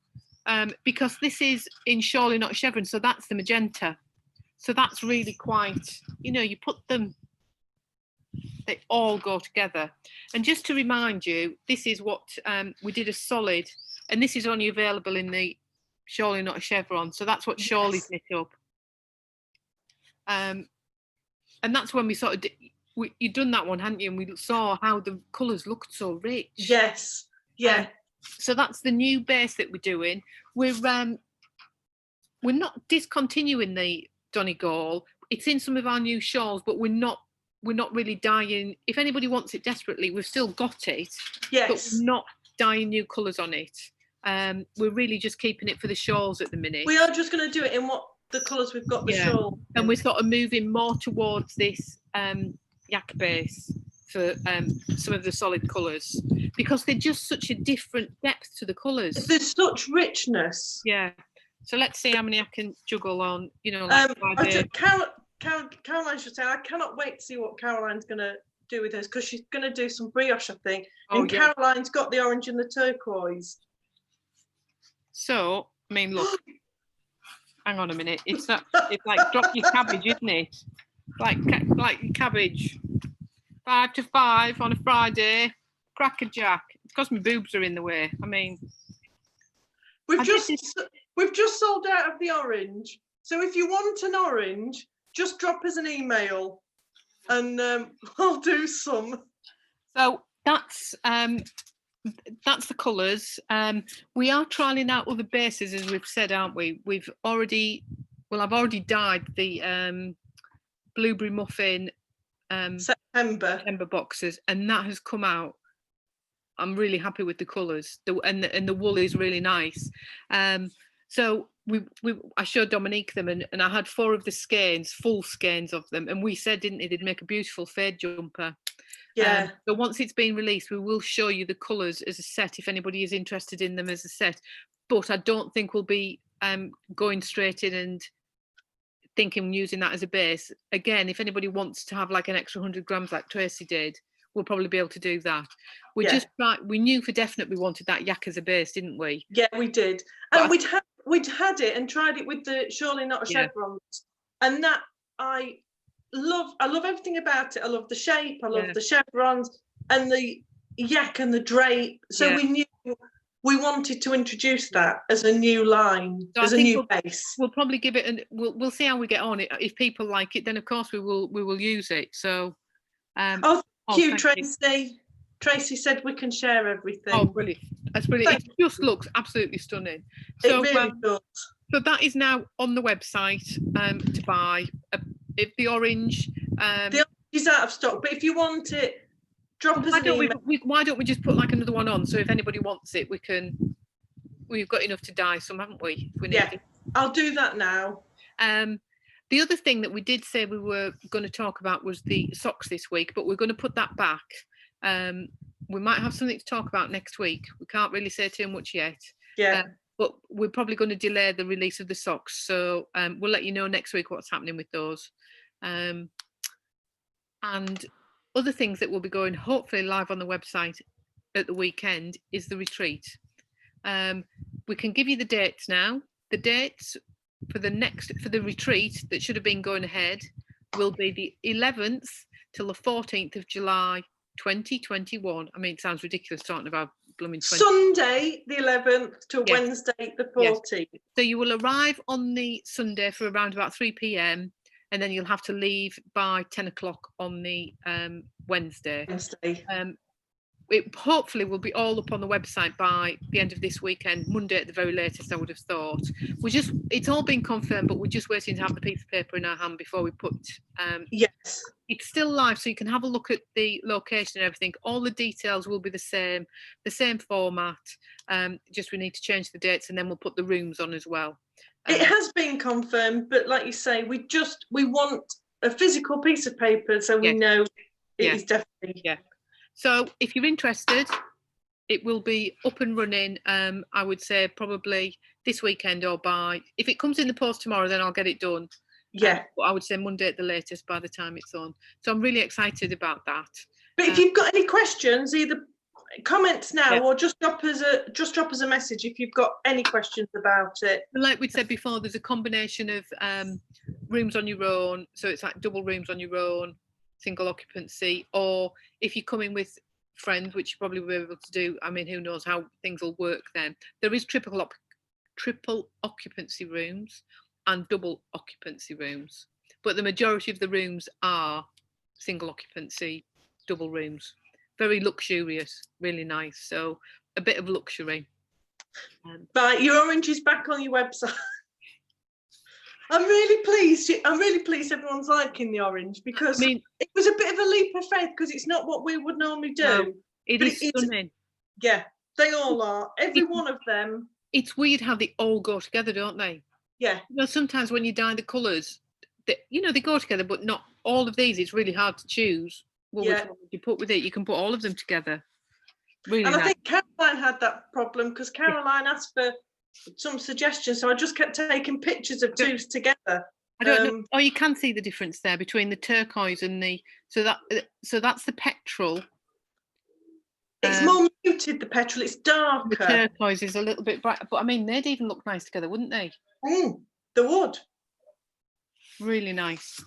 because this is in Surely Not Chevron, so that's the magenta. So that's really quite, you know, you put them, they all go together. And just to remind you, this is what we did a solid, and this is only available in the Surely Not a Chevron. So that's what Surely's knit up. And that's when we sort of, you'd done that one, hadn't you? And we saw how the colours looked so rich. Yes, yeah. So that's the new base that we're doing. We're not discontinuing the Donegal. It's in some of our new shawls, but we're not really dyeing. If anybody wants it desperately, we've still got it. Yes. But we're not dyeing new colours on it. We're really just keeping it for the shawls at the minute. We are just going to do it in what the colours we've got the shawl. And we're sort of moving more towards this yak base for some of the solid colours, because they're just such a different depth to the colours. There's such richness. Yeah. So let's see how many I can juggle on, you know, like Caroline should say, I cannot wait to see what Caroline's going to do with hers, because she's going to do some brioche, I think. And Caroline's got the orange and the turquoise. So, I mean, look, hang on a minute. It's like drop your cabbage, isn't it? Like cabbage. 5 to 5 on a Friday. Cracker Jack. It's because my boobs are in the way. I mean, we've just sold out of the orange. So if you want an orange, just drop us an email, and I'll do some. So that's the colours. We are trialling out other bases, as we've said, aren't we? I've already dyed the blueberry muffin September boxes, and that has come out. I'm really happy with the colours. And the wool is really nice. So I showed Dominique them, and I had 4 of the skeins, full skeins of them, and we said, didn't it, they'd make a beautiful fade jumper. Yeah. So once it's been released, we will show you the colours as a set if anybody is interested in them as a set. But I don't think we'll be going straight in and thinking using that as a base. Again, if anybody wants to have like an extra 100 grams like Tracy did, we'll probably be able to do that. We knew for definite we wanted that yak as a base, didn't we? Yeah, we did. And we'd had it and tried it with the Surely Not a Chevrons, and that I love everything about it. I love the shape, I love the chevrons and the yak and the drape. So we knew we wanted to introduce that as a new line, so as a new base. We'll probably give it, and we'll see how we get on. If people like it, then of course we will use it. So thank you, Tracy. Tracy said we can share everything. Oh, brilliant. That's brilliant. It just looks absolutely stunning. So, it really does. So that is now on the website to buy. If the orange... the orange is out of stock, but if you want it, drop us an email. Why don't we just put like another one on? So if anybody wants it, we've got enough to dye some, haven't we? If we need it. I'll do that now. The other thing that we did say we were going to talk about was the socks this week, but we're going to put that back. We might have something to talk about next week. We can't really say too much yet. Yeah. But we're probably going to delay the release of the socks. So we'll let you know next week what's happening with those. And other things that will be going hopefully live on the website at the weekend is the retreat. We can give you the dates now. The dates for the retreat that should have been going ahead will be the 11th till the 14th of July 2021. I mean, it sounds ridiculous talking about blooming Sunday the 11th to Wednesday the 14th. Yes. So you will arrive on the Sunday for around about 3 p.m. and then you'll have to leave by 10 o'clock on the Wednesday. it hopefully will be all up on the website by the end of this weekend, Monday at the very latest, I would have thought. It's all been confirmed, but we're just waiting to have the piece of paper in our hand before we put, yes. It's still live, so you can have a look at the location and everything. All the details will be the same format. Just we need to change the dates, and then we'll put the rooms on as well. It has been confirmed, but like you say, we want a physical piece of paper so we know it is definitely. Yeah. So if you're interested, it will be up and running, I would say probably this weekend or if it comes in the post tomorrow, then I'll get it done. Yeah. But I would say Monday at the latest by the time it's on. So I'm really excited about that. But if you've got any questions, either comments now or just drop us a message if you've got any questions about it. Like we said before, there's a combination of rooms on your own. So it's like double rooms on your own, single occupancy, or if you come in with friends, which you probably will be able to do. I mean, who knows how things will work then. There is triple occupancy rooms and double occupancy rooms, but the majority of the rooms are single occupancy, double rooms. Very luxurious, really nice. So a bit of luxury. Right, your orange is back on your website. I'm really pleased everyone's liking the orange, because it was a bit of a leap of faith, because it's not what we would normally do. No, it is stunning. Yeah, they all are. Every one of them. It's weird how they all go together, don't they? Yeah. You know, sometimes when you dye the colours, they go together, but not all of these. It's really hard to choose. Well, which one would you put with it? You can put all of them together. Really and nice. I think Caroline had that problem, because Caroline asked for some suggestions, so I just kept taking pictures of twos together. I don't know. Oh, you can see the difference there between the turquoise and so that's the petrol. It's more muted, the petrol. It's darker. The turquoise is a little bit bright, but I mean, they'd even look nice together, wouldn't they? They would. Really nice.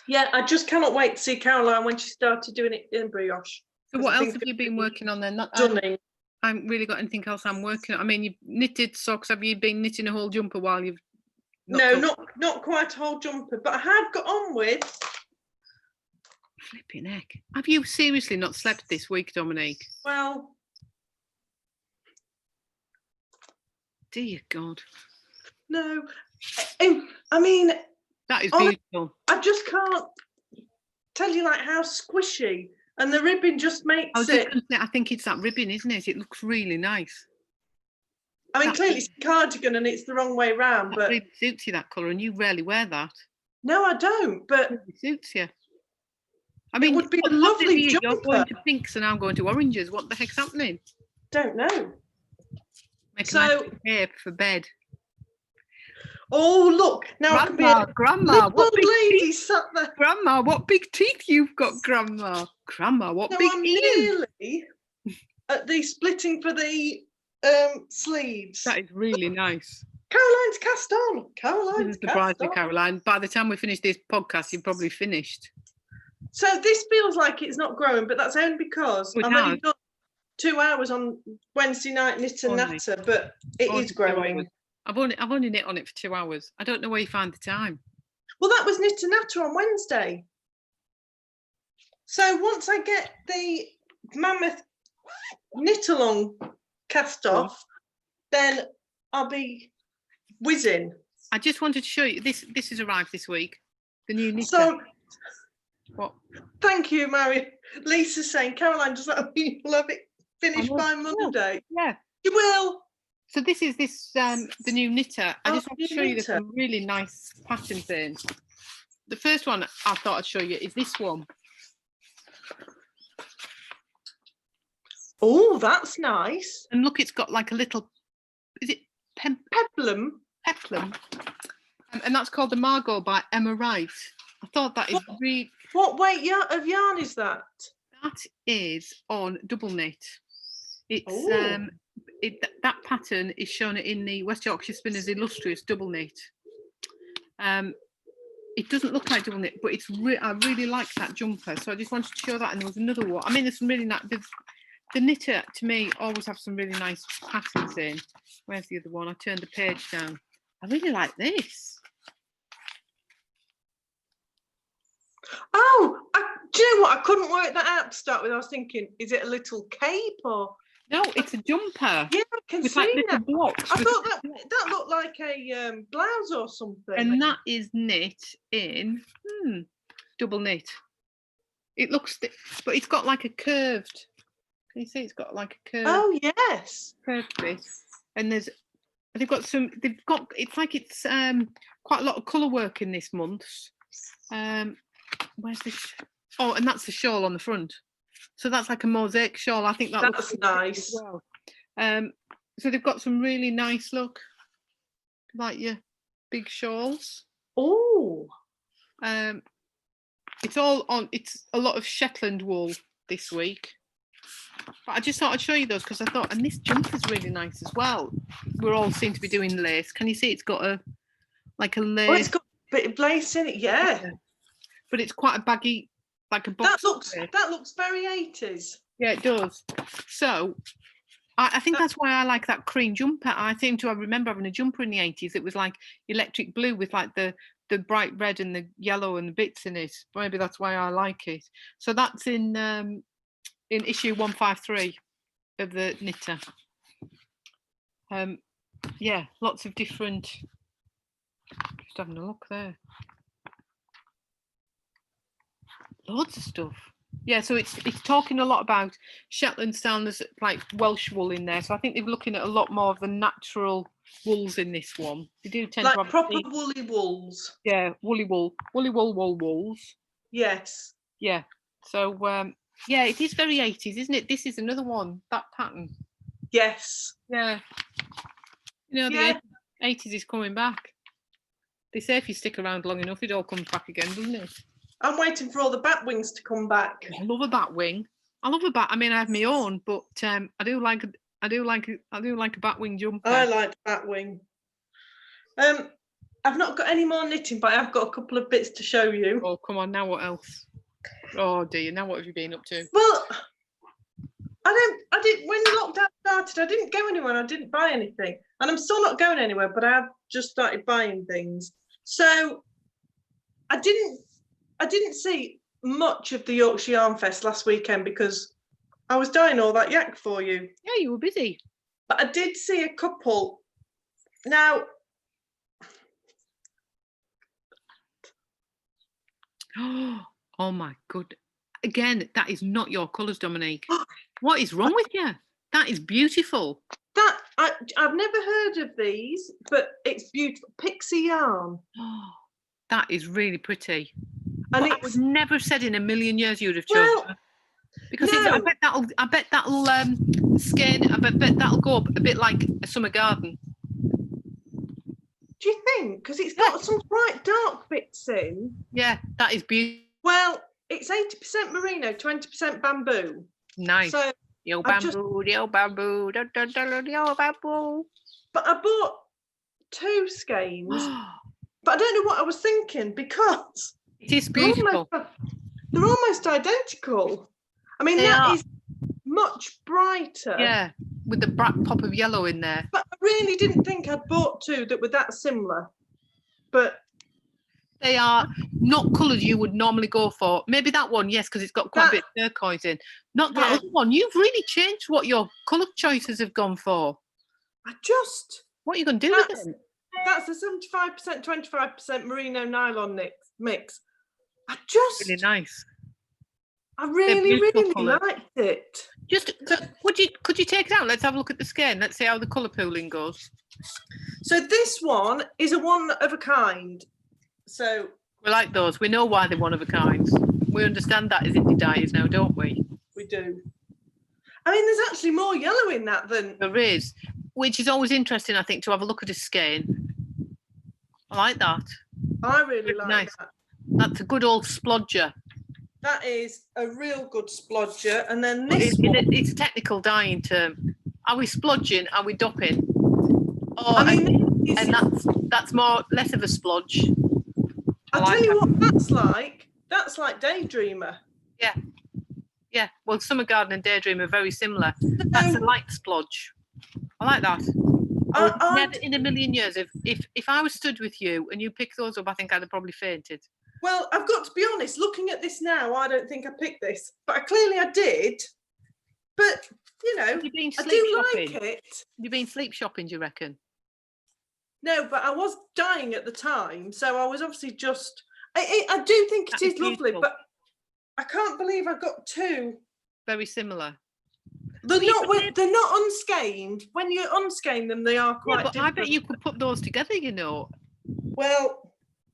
Yeah, I just cannot wait to see Caroline when she started doing it in brioche. So what else have you been working on then? Stunning. I haven't really got anything else I'm working on. I mean, you've knitted socks. Have you been knitting a whole jumper while you've... Not quite a whole jumper, but I have got on with... Flipping heck. Have you seriously not slept this week, Dominique? Well... Dear God. No. I mean... That is beautiful. I just can't tell you how squishy, and the ribbon just makes it. I think it's that ribbon, isn't it? It looks really nice. I mean, clearly it's a cardigan and it's the wrong way round, but it really suits you, that colour, and you rarely wear that. No, I don't. But it suits you. I mean, it would be a lovely jumper. You're going to pinks and I'm going to oranges. What the heck's happening? Don't know. Make a nice cape for bed. Oh, look. Now Grandma, what big lady sat there. Grandma, what big teeth you've got, Grandma. Grandma, what big ears. Nearly at the splitting for the sleeves. That is really nice. Caroline's cast on. Caroline's cast on. Caroline. By the time we finish this podcast, you've probably finished. So this feels like it's not growing, but that's only because I've only got 2 hours on Wednesday night knit and natter, but it is growing. I've only knit on it for 2 hours. I don't know where you find the time. Well, that was knit and natter on Wednesday. So once I get the mammoth knit along cast off, then I'll be whizzing. I just wanted to show you this has arrived this week. The new knitter. So what? Thank you, Mary. Lisa's saying, Caroline, does that mean you'll have it finished by Monday? Yeah. You will. So this is the new knitter. I just want to show you some really nice patterns in. The first one I thought I'd show you is this one. Oh, that's nice. And look, it's got like a little, is it peplum? Peplum. And that's called the Margot by Emma Wright. I thought that is really... What weight of yarn is that? That is on double knit. It's that pattern is shown in the West Yorkshire Spinners Illustrious double knit. It doesn't look like double knit, but it's I really like that jumper. So I just wanted to show that. And there was another one. I mean, there's some really nice. The knitter to me always have some really nice patterns in. Where's the other one? I turned the page down. I really like this. Oh, do you know what? I couldn't work that out to start with. I was thinking, is it a little cape or? No, it's a jumper. Yeah, I can with see like little that. blocks. I thought that looked like a blouse or something. And that is knit in double knit. It looks, but it's got like a curved. Can you see? It's got like a curved. Oh yes. Curved bit, and they've got some. They've got. It's like it's quite a lot of colour work in this month. Where's this? Oh, and that's the shawl on the front. So that's like a mosaic shawl. I think that's looks nice. As well. So they've got some really nice look, like your big shawls. Oh. It's all on. It's a lot of Shetland wool this week. But I just thought I'd show you those because I thought, and this jumper's really nice as well. We're all seem to be doing lace. Can you see? It's got a like a lace. Oh, it's got a bit of lace in it. Yeah. But it's quite a baggy, like a box. That looks very 80s. Yeah, it does. So I think that's why I like that cream jumper. I remember having a jumper in the 80s. It was like electric blue with like the bright red and the yellow and the bits in it. Maybe that's why I like it. So that's in issue 153 of the Knitter. Yeah, lots of different. Just having a look there. Loads of stuff. Yeah, so it's talking a lot about Shetland style. There's like Welsh wool in there, so I think they're looking at a lot more of the natural wools in this one. They do tend to have proper woolly wools. Yeah, woolly wools. Yes. Yeah. So yeah, it is very 80s, isn't it? This is another one, that pattern. Yes. Yeah. You know, the 80s is coming back. They say if you stick around long enough, it all comes back again, doesn't it? I'm waiting for all the bat wings to come back. I love a bat wing. I mean, I have my own, but I do like a bat wing jumper. I like bat wing. I've not got any more knitting, but I've got a couple of bits to show you. Oh, come on, now what else? Oh dear, now what have you been up to? Well, I did when lockdown started, I didn't go anywhere, I didn't buy anything. And I'm still not going anywhere, but I have just started buying things. So I didn't see much of the Yorkshire Yarn Fest last weekend because I was dyeing all that yak for you. Yeah, you were busy. But I did see a couple. Now, oh my god. Again, that is not your colours, Dominique. What is wrong with you? That is beautiful. I've never heard of these, but it's beautiful. Pixie Yarn. Oh, that is really pretty. And I would never have said in a million years you'd have chosen it. Because I bet that'll skein. I bet that'll go up a bit like a summer garden. Do you think? Because it's got some quite dark bits in. Yeah, that is beautiful. Well, it's 80% merino, 20% bamboo. Nice. So yo bamboo, yo bamboo, yo bamboo. But I bought 2 skeins, but I don't know what I was thinking because it is beautiful. They're almost identical. I mean, that is much brighter. Yeah, with the bright pop of yellow in there. But I really didn't think I'd bought 2 that were that similar. But they are not colours you would normally go for. Maybe that one, yes, because it's got quite a bit of turquoise in. Not that other one. You've really changed what your colour choices have gone for. What are you going to do with them? That's a 75%, 25% merino nylon mix. Really nice. I really liked it. Could you take it out? Let's have a look at the skein. Let's see how the colour pooling goes. So this one is a one of a kind. So we like those. We know why they're one of a kind. We understand that as indie dyers now, don't we? We do. I mean, there's actually more yellow in that than there is, which is always interesting, I think, to have a look at a skein. I like that. I really like that. That's a good old splodger. That is a real good splodger. And then this one. It's a technical dyeing term. Are we splodging? Are we dopping? Oh, that's less of a splodge. I'll tell you what that's like. That's like Daydreamer. Yeah. Yeah. Well, Summer Garden and Daydreamer are very similar. That's a light splodge. I like that. Never in a million years. If I was stood with you and you picked those up, I think I'd have probably fainted. Well, I've got to be honest, looking at this now, I don't think I picked this, but clearly I did. But, you know, I do like it. You've been sleep shopping, do you reckon? No, but I was dying at the time, so I was obviously just... I do think it is lovely, but I can't believe I got two. Very similar. They're not unskein. When you unskein them, they are quite different. I bet you could put those together, you know. Well,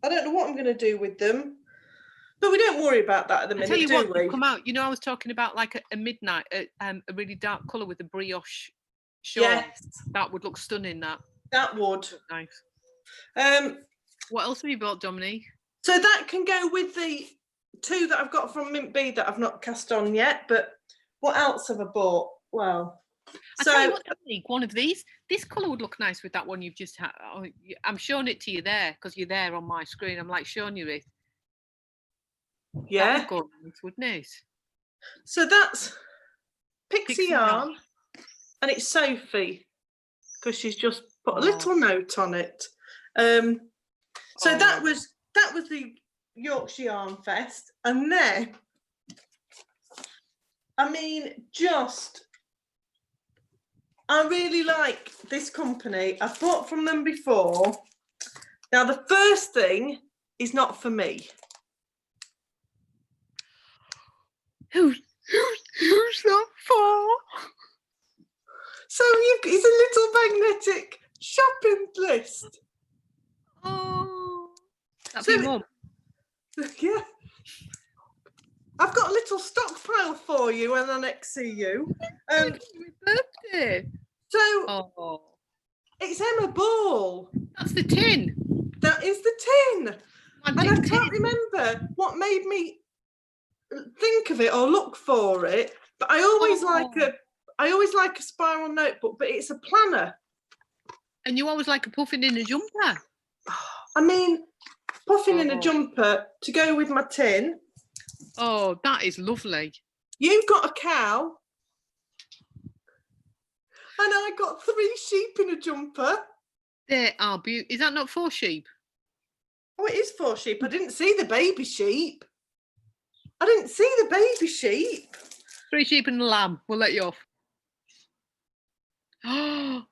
I don't know what I'm going to do with them, but we don't worry about that at the minute, I tell you do what, we? come out. You know, I was talking about like a midnight, a really dark colour with a brioche shawl. Yes. That would look stunning, that. That would. Nice. What else have you bought, Dominique? So that can go with the two that I've got from Mint B that I've not cast on yet, but what else have I bought? Well, I tell you what, Dominique, one of these, this colour would look nice with that one you've just had. Oh, I'm showing it to you there because you're there on my screen. I'm like showing you it. Yeah. That would go nice, wouldn't it? So that's Pixie Yarn, and it's Sophie because she's just put a little note on it. So that was the Yorkshire Yarn Fest, and then I mean, I really like this company. I've bought from them before. Now, the first thing is not for me. Who's that for? So it's a little magnetic shopping list. Oh, that'd be mum. Yeah. I've got a little stockpile for you when I next see you. Birthday. So it's Emma Ball. That's the tin. That is the tin. And I can't remember what made me think of it or look for it, but I always like a spiral notebook, but it's a planner. And you always like a puffin in a jumper. I mean, puffin in a jumper to go with my tin. Oh, that is lovely. You've got a cow. And I got 3 sheep in a jumper. They are beautiful. Is that not 4 sheep? Oh, it is 4 sheep. I didn't see the baby sheep. I didn't see the baby sheep. 3 sheep and a lamb. We'll let you off. Oh,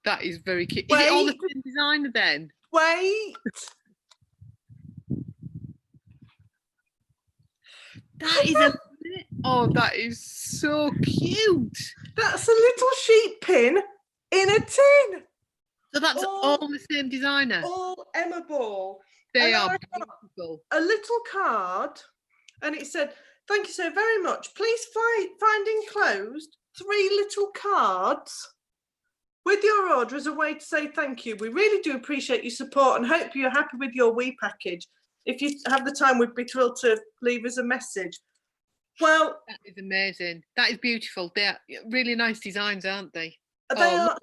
that is very cute. Is it all the same designer then? Wait. That is that is so cute. That's a little sheep pin in a tin. So that's all the same designer. All Emma Ball. They are beautiful. A little card, and it said, "Thank you so very much. Please find enclosed 3 little cards with your order as a way to say thank you. We really do appreciate your support and hope you're happy with your wee package. If you have the time, we'd be thrilled to leave us a message." Well, that is amazing. That is beautiful. They're really nice designs, aren't they? They are.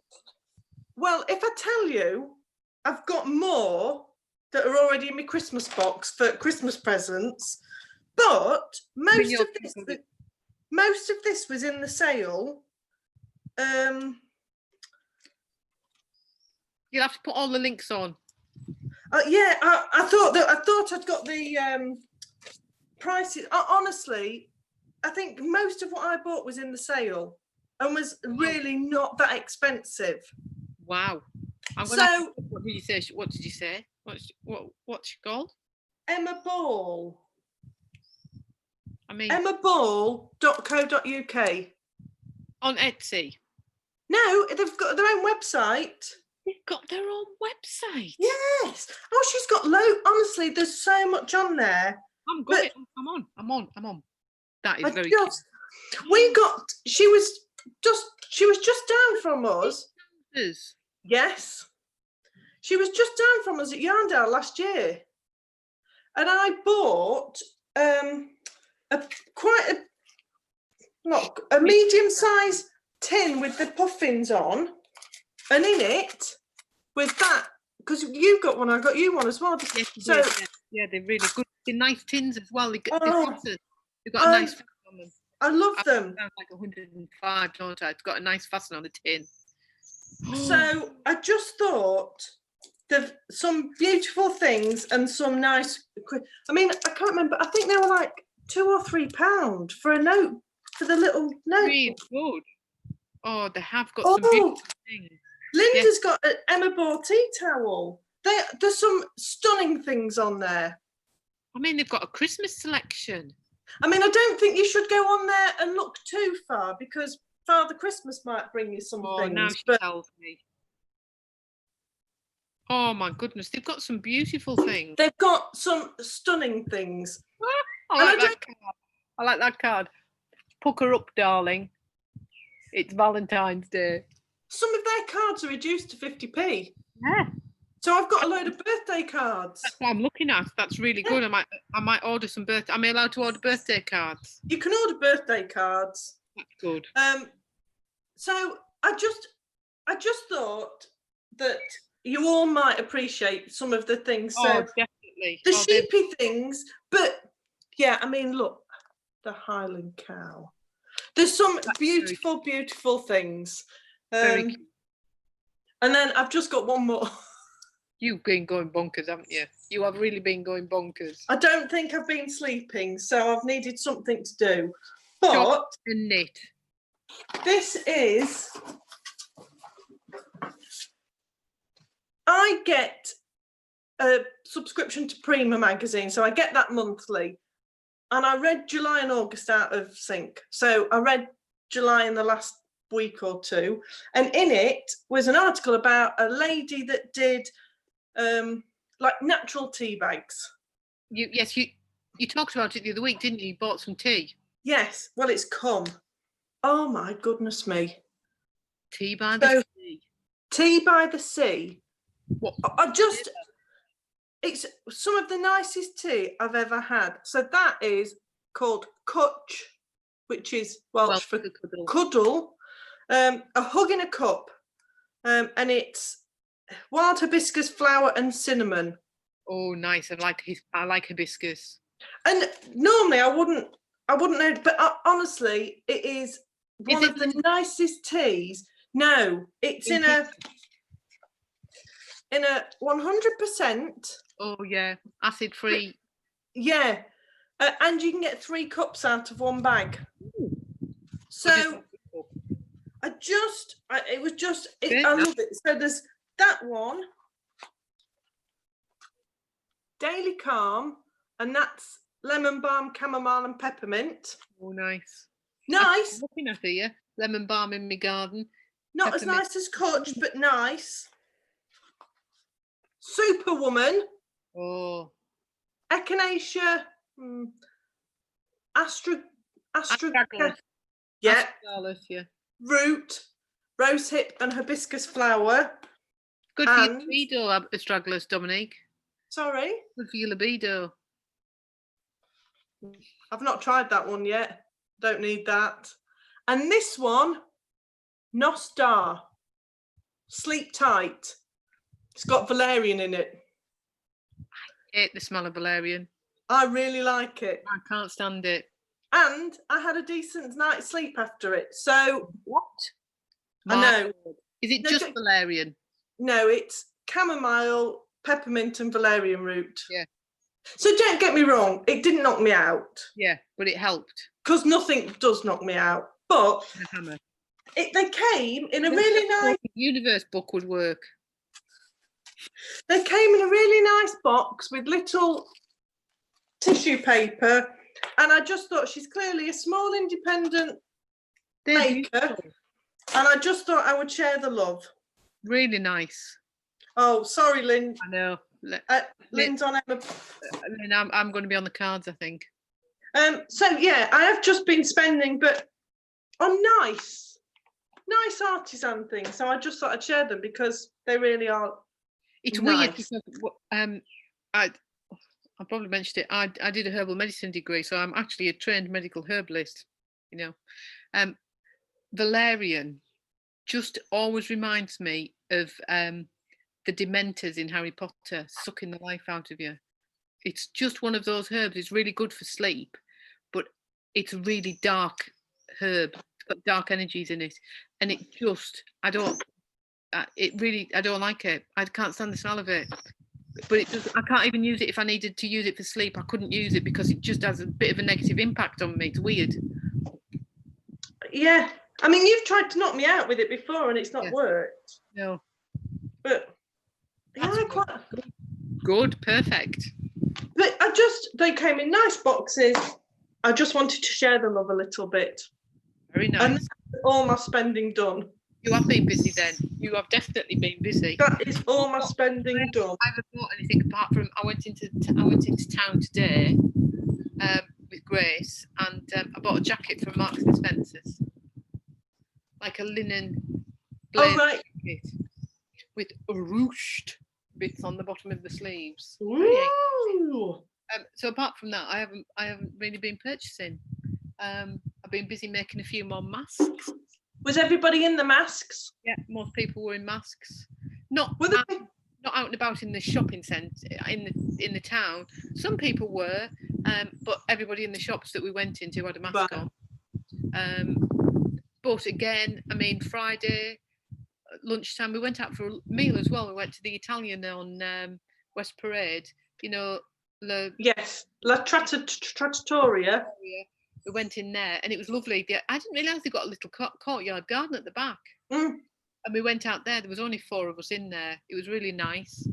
Well, if I tell you, I've got more that are already in my Christmas box for Christmas presents, but most of this was in the sale. You'll have to put all the links on. Yeah, I thought I'd got the prices. Honestly, I think most of what I bought was in the sale and was really not that expensive. Wow. So what did you say? What did you say? What's she called? Emma Ball. I mean, emmaball.co.uk. On Etsy. No, they've got their own website. They've got their own website. Yes. Oh, she's got honestly, there's so much on there. I'm on. That is very cute. She was just down from us. Yes. She was just down from us at Yarndale last year. And I bought a medium-sized tin with the puffins on. And in it, with that, because you got one, I got you one as well. Yes, yeah, they're really good. They're nice tins as well. They've got a nice fasten on them. I love them. Sounds like 105, don't I? It's got a nice fasten on the tin. So I just thought They've some beautiful things and some nice. I mean, I can't remember. I think they were like £2 or £3 for a note, for the little note. Really good. Oh, they have got some beautiful things. Linda's got an Emma Ball tea towel. There's some stunning things on there. I mean, they've got a Christmas selection. I mean, I don't think you should go on there and look too far, because Father Christmas might bring you some things. Now she tells me. Oh my goodness, they've got some beautiful things. They've got some stunning things. I like that card. I like that card. Pucker up, darling. It's Valentine's Day. Some of their cards are reduced to 50p. Yeah. So I've got a load of birthday cards. That's what I'm looking at. That's really good. I might order some birthday. Am I allowed to order birthday cards? You can order birthday cards. That's good. So I just thought that you all might appreciate some of the things. So definitely. The sheepy things, but yeah, I mean, look, the Highland cow. There's some beautiful, beautiful things. Very cute. And then I've just got one more. You've been going bonkers, haven't you? You have really been going bonkers. I don't think I've been sleeping, so I've needed something to do. But Shop and knit. This is, I get a subscription to Prima magazine, so I get that monthly. And I read July and August out of sync. So I read July in the last week or two, and in it was an article about a lady that did like natural tea bags. You talked about it the other week, didn't you? You bought some tea. Yes, well, it's come. Oh my goodness me. Tea by the sea. Tea by the sea. What? It's some of the nicest tea I've ever had. So that is called Kutch, which is Welsh for cuddle. A hug in a cup. And it's wild hibiscus flower and cinnamon. Oh, nice. I like hibiscus. And normally I wouldn't know, but honestly, it is one of the nicest teas. No, it's in a 100%. Oh yeah, acid free. Yeah, and you can get 3 cups out of one bag. So I love it. So there's that one, Daily Calm, and that's lemon balm, chamomile, and peppermint. Oh, nice. Nice. I'm looking at here, lemon balm in my garden. Not peppermint. As nice as Kutch, but nice. Superwoman. Oh. Echinacea. Astragalus. Yeah. Astragalus, yeah. Root, rosehip, and hibiscus flower. Good for your libido, astragalus, Dominique. Sorry? Good for your libido. I've not tried that one yet. Don't need that. And this one, Nostar. Sleep Tight. It's got valerian in it. I hate the smell of valerian. I really like it. I can't stand it. And I had a decent night's sleep after it. So what? I know. Is it just valerian? No, it's chamomile, peppermint, and valerian root. Yeah. So don't get me wrong, it didn't knock me out. Yeah, but it helped. Because nothing does knock me out. But they came in a really nice universe book would work. They came in a really nice box with little tissue paper, and I just thought she's clearly a small independent maker, and I just thought I would share the love. Really nice. Oh, sorry, Lynn. I know. Lynn's on Emma. I'm going to be on the cards, I think. So yeah, I have just been spending, but on nice artisan things. So I just thought I'd share them because they really are. It's nice. Weird because I probably mentioned it. I did a herbal medicine degree, so I'm actually a trained medical herbalist. You know, valerian just always reminds me of the Dementors in Harry Potter sucking the life out of you. It's just one of those herbs. It's really good for sleep, but it's a really dark herb. It's got dark energies in it, and it just it really, I don't like it. I can't stand the smell of it. But it does, I can't even use it if I needed to use it for sleep. I couldn't use it because it just has a bit of a negative impact on me. It's weird. Yeah, I mean, you've tried to knock me out with it before and it's not worked. No. But yeah, That's quite good, perfect. But they came in nice boxes. I just wanted to share the love a little bit. Very nice. And all my spending done. You have been busy then. You have definitely been busy. That is all my spending done. I haven't bought anything apart from I went into town today with Grace, and I bought a jacket from Marks and Spencer's, like a linen blazer jacket with ruched bits on the bottom of the sleeves. Ooh. So apart from that, I haven't really been purchasing. I've been busy making a few more masks. Was everybody in the masks? Yeah, most people were in masks. Not out and about in the shopping centre in the town. Some people were, but everybody in the shops that we went into had a mask on. But again, I mean, Friday lunchtime we went out for a meal as well. We went to the Italian on West Parade. You know, La Trattoria. We went in there and it was lovely. I didn't realise they got a little courtyard garden at the back. And we went out there. There was only 4 of us in there. It was really nice.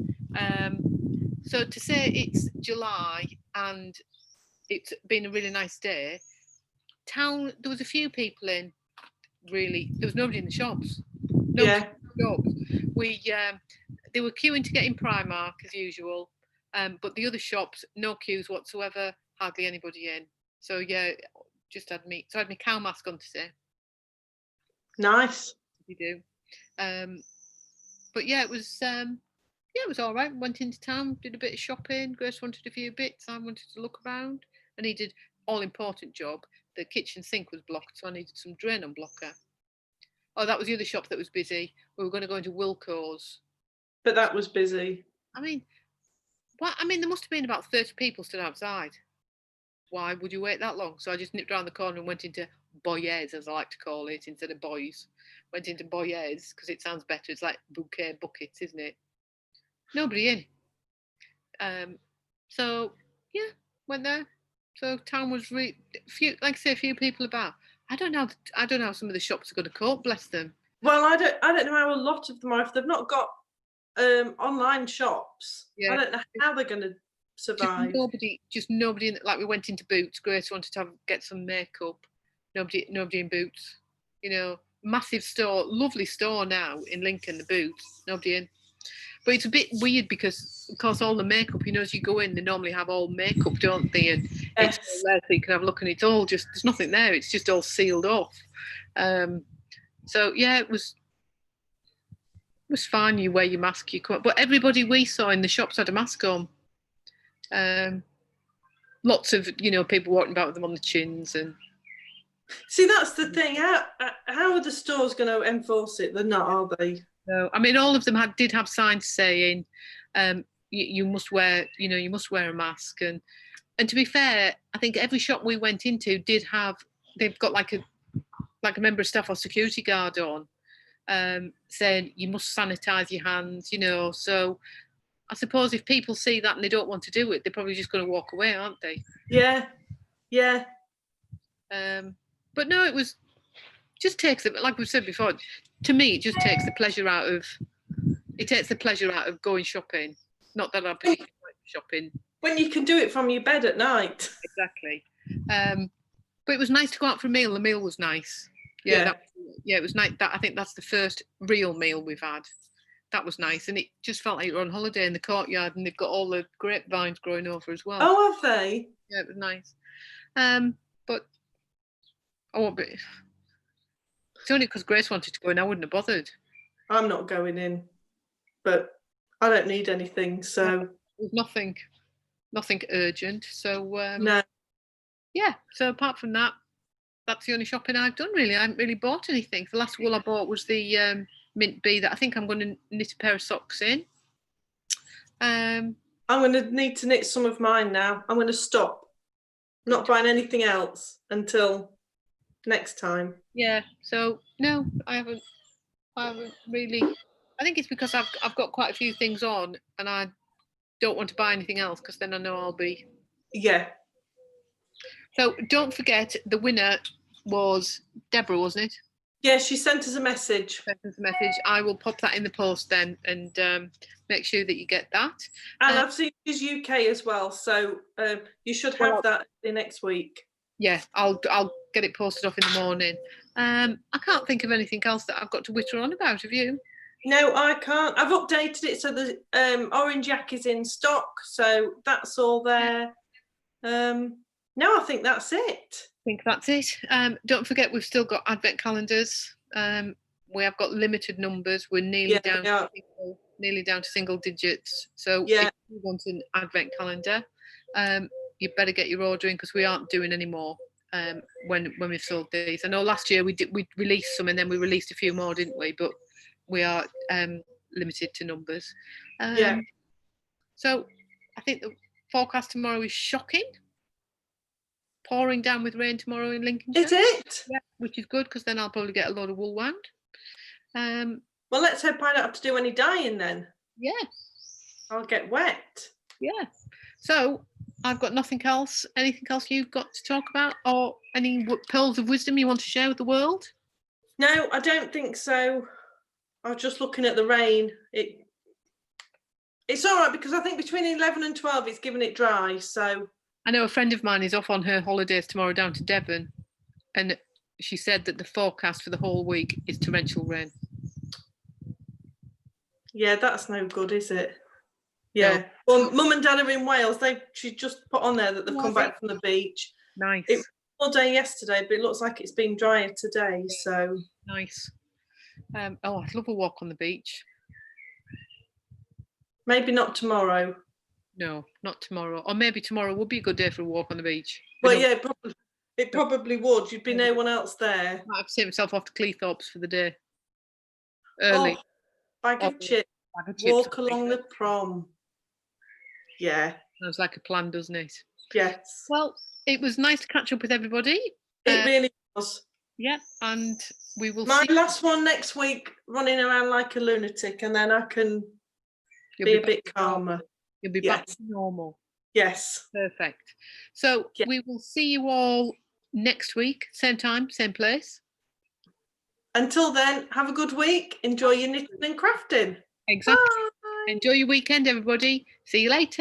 So to say it's July and it's been a really nice day. Town, there was a few people in. Really, there was nobody in the shops. Nobody in the shops. They were queuing to get in Primark as usual. But the other shops, no queues whatsoever. Hardly anybody in. So yeah, just had me. So I had my cow mask on today. Nice. You do. But yeah, it was all right. Went into town, did a bit of shopping. Grace wanted a few bits. I wanted to look around. I needed all important job. The kitchen sink was blocked, so I needed some drain unblocker. Oh, that was the other shop that was busy. We were going to go into Wilko's. But that was busy. I mean, there must have been about 30 people stood outside. Why would you wait that long? So I just nipped around the corner and went into Boyes, as I like to call it, instead of Boys. Went into Boyes because it sounds better. It's like bouquet buckets, isn't it? Nobody in. So yeah, went there. So town was really few, like I say, a few people about. I don't know how some of the shops are going to cope. Bless them. Well, I don't know how a lot of them are. If they've not got online shops, I don't know how they're going to survive. Just nobody in, like we went into Boots. Grace wanted to get some makeup. Nobody in Boots. You know, massive store, lovely store now in Lincoln, the Boots. Nobody in. But it's a bit weird because, of course, all the makeup, you know, as you go in, they normally have all makeup, don't they? And it's there so you can have a look, and it's all just, there's nothing there. It's just all sealed off. So yeah, it was fine. You wear your mask, you come up. But everybody we saw in the shops had a mask on. Lots of, you know, people walking about with them on the chins. And see, that's the thing. How are the stores going to enforce it? They're not, are they? No, I mean, all of them did have signs saying you must wear, you know, you must wear a mask. And to be fair, I think every shop we went into did have, they've got like a member of staff or security guard on, saying you must sanitize your hands, you know. So I suppose if people see that and they don't want to do it, they're probably just going to walk away, aren't they? Yeah. But no, it was just takes it, like we said before, to me, it just takes the pleasure out of going shopping. Not that I've been shopping. When you can do it from your bed at night. Exactly. But it was nice to go out for a meal. The meal was nice. Yeah, it was nice. I think that's the first real meal we've had. That was nice. And it just felt like you were on holiday in the courtyard, and they've got all the grapevines growing over as well. Oh, have they? Yeah, it was nice. But I won't be. It's only because Grace wanted to go in, I wouldn't have bothered. I'm not going in, but I don't need anything, so. There's nothing urgent, so. No. Yeah, so apart from that, that's the only shopping I've done, really. I haven't really bought anything. The last wool I bought was the Mint Bee that I think I'm going to knit a pair of socks in. I'm going to need to knit some of mine now. I'm going to stop. I'm not buying anything else until next time. Yeah, so no, I haven't really. I think it's because I've got quite a few things on, and I don't want to buy anything else because then I know I'll be. Yeah. So don't forget, the winner was Deborah, wasn't it? Yeah, she sent us a message. I will pop that in the post then, and make sure that you get that. And I've seen she's UK as well, so you should have that in next week. Yeah, I'll get it posted off in the morning. I can't think of anything else that I've got to witter on about. Have you? No, I can't. I've updated it so the orange yak is in stock, so that's all there. No, I think that's it. Don't forget, we've still got advent calendars. We have got limited numbers. We're nearly down to single digits. So if you want an advent calendar, you better get your order in because we aren't doing any more when we've sold these. I know last year we released some and then we released a few more, didn't we? But we are limited to numbers. So I think the forecast tomorrow is shocking. Pouring down with rain tomorrow in Lincolnshire. Is it? Yeah, which is good because then I'll probably get a load of wool wound. Well, let's hope I don't have to do any dyeing then. Yeah. I'll get wet. Yeah. So I've got nothing else. Anything else you've got to talk about, or any pearls of wisdom you want to share with the world? No, I don't think so. I was just looking at the rain. It's all right because I think between 11 and 12 it's giving it dry. So I know a friend of mine is off on her holidays tomorrow down to Devon, and she said that the forecast for the whole week is torrential rain. Yeah, that's no good, is it? Yeah. No. Well, Mum and Dad are in Wales. She just put on there that they've come back from the beach. Nice. It was all day yesterday, but it looks like it's been drier today. So nice. I'd love a walk on the beach. Maybe not tomorrow. No, not tomorrow. Or maybe tomorrow would be a good day for a walk on the beach. Well, yeah, it probably would. You'd be no one else there. Might have to take myself off to Cleethorpes for the day. Early. Bag of chips. Walk along the prom. Yeah. Sounds like a plan, doesn't it? Yes. Well, it was nice to catch up with everybody. It really was. Yeah, and we will see. My last one next week, running around like a lunatic, and then I can be a bit calmer. You'll be back to normal. Yes. Perfect. So we will see you all next week, same time, same place. Until then, have a good week. Enjoy your knitting and crafting. Exactly. Bye. Enjoy your weekend, everybody. See you later.